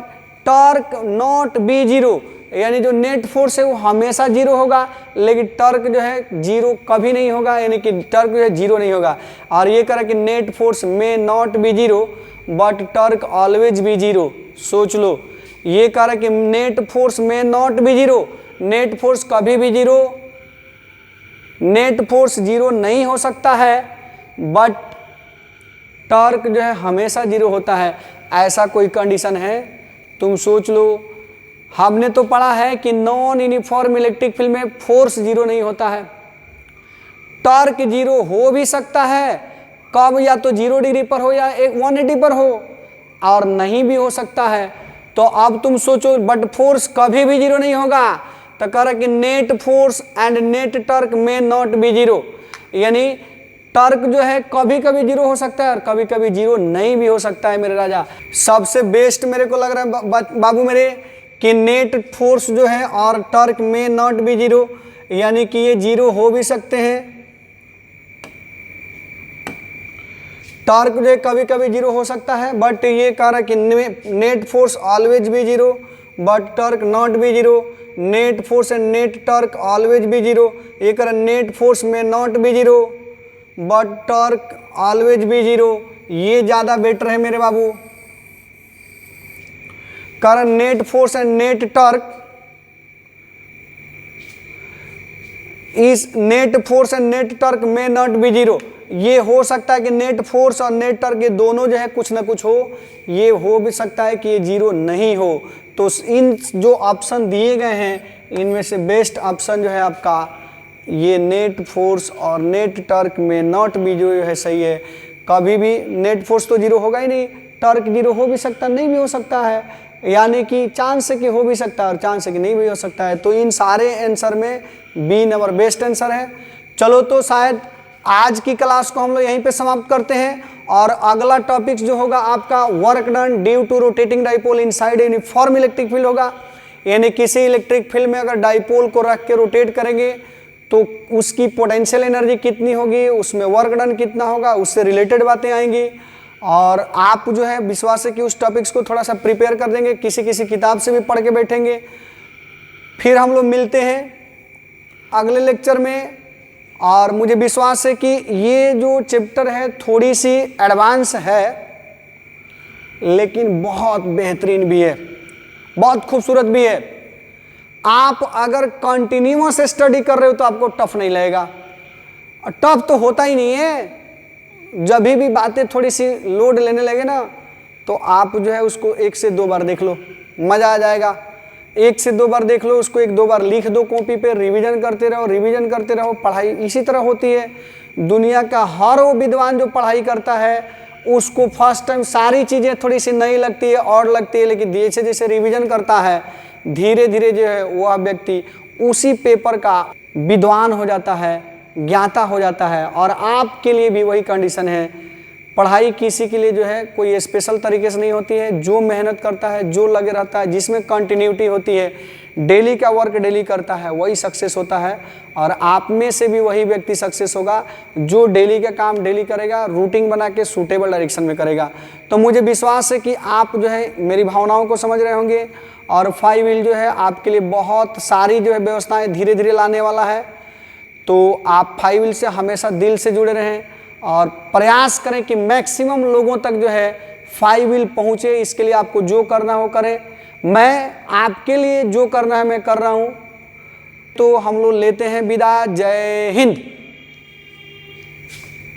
torque not be zero, यानी जो नेट फोर्स है वो हमेशा जीरो होगा लेकिन टॉर्क जो है जीरो कभी नहीं होगा, यानी कि टॉर्क जो है जीरो नहीं होगा। और ये कह रहा कि net force may not be zero but torque always be zero. सोच लो, ये कह रहा कि net force may not be zero, net force कभी भी जीरो, नेट फोर्स जीरो नहीं हो सकता है, बट टॉर्क जो है हमेशा जीरो होता है, ऐसा कोई कंडीशन है? तुम सोच लो। हमने तो पढ़ा है कि नॉन यूनिफॉर्म इलेक्ट्रिक फील्ड में फोर्स जीरो नहीं होता है। टॉर्क जीरो हो भी सकता है, कब? या तो 0 डिग्री पर हो या 180 पर हो, और नहीं भी हो सकता है। तो अब तुम सोचो, बट फोर्स कभी भी जीरो नहीं होगा। तो कह रहा कि net force and net torque में नॉट बी जीरो, यानी टॉर्क जो है कभी कभी जीरो हो सकता है और कभी कभी जीरो नहीं भी हो सकता है मेरे राजा। सबसे बेस्ट मेरे को लग रहा है बाबू मेरे कि नेट फोर्स जो है और टॉर्क में नॉट बी जीरो, यानी कि ये जीरो हो भी सकते हैं। टॉर्क जो है कभी कभी जीरो हो सकता है, बट ये कह रहा है कि net force always be zero but torque not be zero. Net force and net torque always be zero. ये कह रहा है नेट फोर्स में not be zero but torque always be zero. ये ज्यादा बेटर है मेरे बाबू। कारण net force and net torque इस net force and net torque में नॉट बी जीरो। ये हो सकता है कि नेट फोर्स और नेट टॉर्क ये दोनों जो है कुछ ना कुछ हो, ये हो भी सकता है कि ये जीरो नहीं हो। तो इन जो ऑप्शन दिए गए हैं इनमें से बेस्ट ऑप्शन जो है आपका ये नेट फोर्स और नेट टॉर्क में नॉट बी जीरो है, सही है। कभी भी नेट फोर्स तो जीरो होगा ही नहीं, टॉर्क जीरो हो भी सकता नहीं भी हो सकता है, यानी कि चांस है कि हो भी सकता है और चांस है कि नहीं भी हो सकता है। तो इन सारे आंसर में बी नंबर बेस्ट आंसर है। चलो तो शायद आज की क्लास को हम लोग यहीं पे समाप्त करते हैं और अगला टॉपिक जो होगा आपका work done due to rotating dipole inside uniform electric field होगा। यानी किसी इलेक्ट्रिक फील्ड में अगर डाइपोल को रख के रोटेट करेंगे तो उसकी पोटेंशियल एनर्जी कितनी होगी, उसमें वर्क डन कितना होगा, उससे रिलेटेड बातें आएंगी। और आप जो है विश्वास है कि उस टॉपिक्स को थोड़ा सा प्रिपेयर कर देंगे, किसी किसी किताब से भी पढ़ के बैठेंगे। फिर हम लोग मिलते हैं अगले लेक्चर में। और मुझे विश्वास है कि ये जो चैप्टर है थोड़ी सी एडवांस है लेकिन बहुत बेहतरीन भी है, बहुत खूबसूरत भी है। आप अगर कंटिन्यूअस स्टडी कर रहे हो तो आपको टफ नहीं लगेगा, और टफ तो होता ही नहीं है। जब भी बातें थोड़ी सी लोड लेने लगे ना तो आप जो है उसको 1 से 2 बार देख लो, मज़ा आ जाएगा। 1 से 2 बार देख लो उसको, 1-2 बार लिख दो कॉपी पे, रिवीजन करते रहो, रिवीजन करते रहो। पढ़ाई इसी तरह होती है। दुनिया का हर वो विद्वान जो पढ़ाई करता है उसको फर्स्ट टाइम सारी चीज़ें थोड़ी सी नई लगती है और लगती है, लेकिन जैसे जैसे रिवीजन करता है धीरे धीरे जो है वह व्यक्ति उसी पेपर का विद्वान हो जाता है, ज्ञाता हो जाता है। और आपके लिए भी वही कंडीशन है। पढ़ाई किसी के लिए जो है कोई स्पेशल तरीके से नहीं होती है। जो मेहनत करता है, जो लगे रहता है, जिसमें कंटिन्यूटी होती है, डेली का वर्क डेली करता है, वही सक्सेस होता है। और आप में से भी वही व्यक्ति सक्सेस होगा जो डेली का काम डेली करेगा, रूटीन बना के सूटेबल डायरेक्शन में करेगा। तो मुझे विश्वास है कि आप जो है मेरी भावनाओं को समझ रहे होंगे। और 5 व्हील जो है आपके लिए बहुत सारी जो है व्यवस्थाएं धीरे धीरे लाने वाला है। तो आप 5 व्हील से हमेशा दिल से जुड़े रहें और प्रयास करें कि मैक्सिमम लोगों तक जो है 5 व्हील पहुँचे। इसके लिए आपको जो करना हो करें। मैं आपके लिए जो करना है मैं कर रहा हूँ। तो हम लोग लेते हैं विदा। जय हिंद।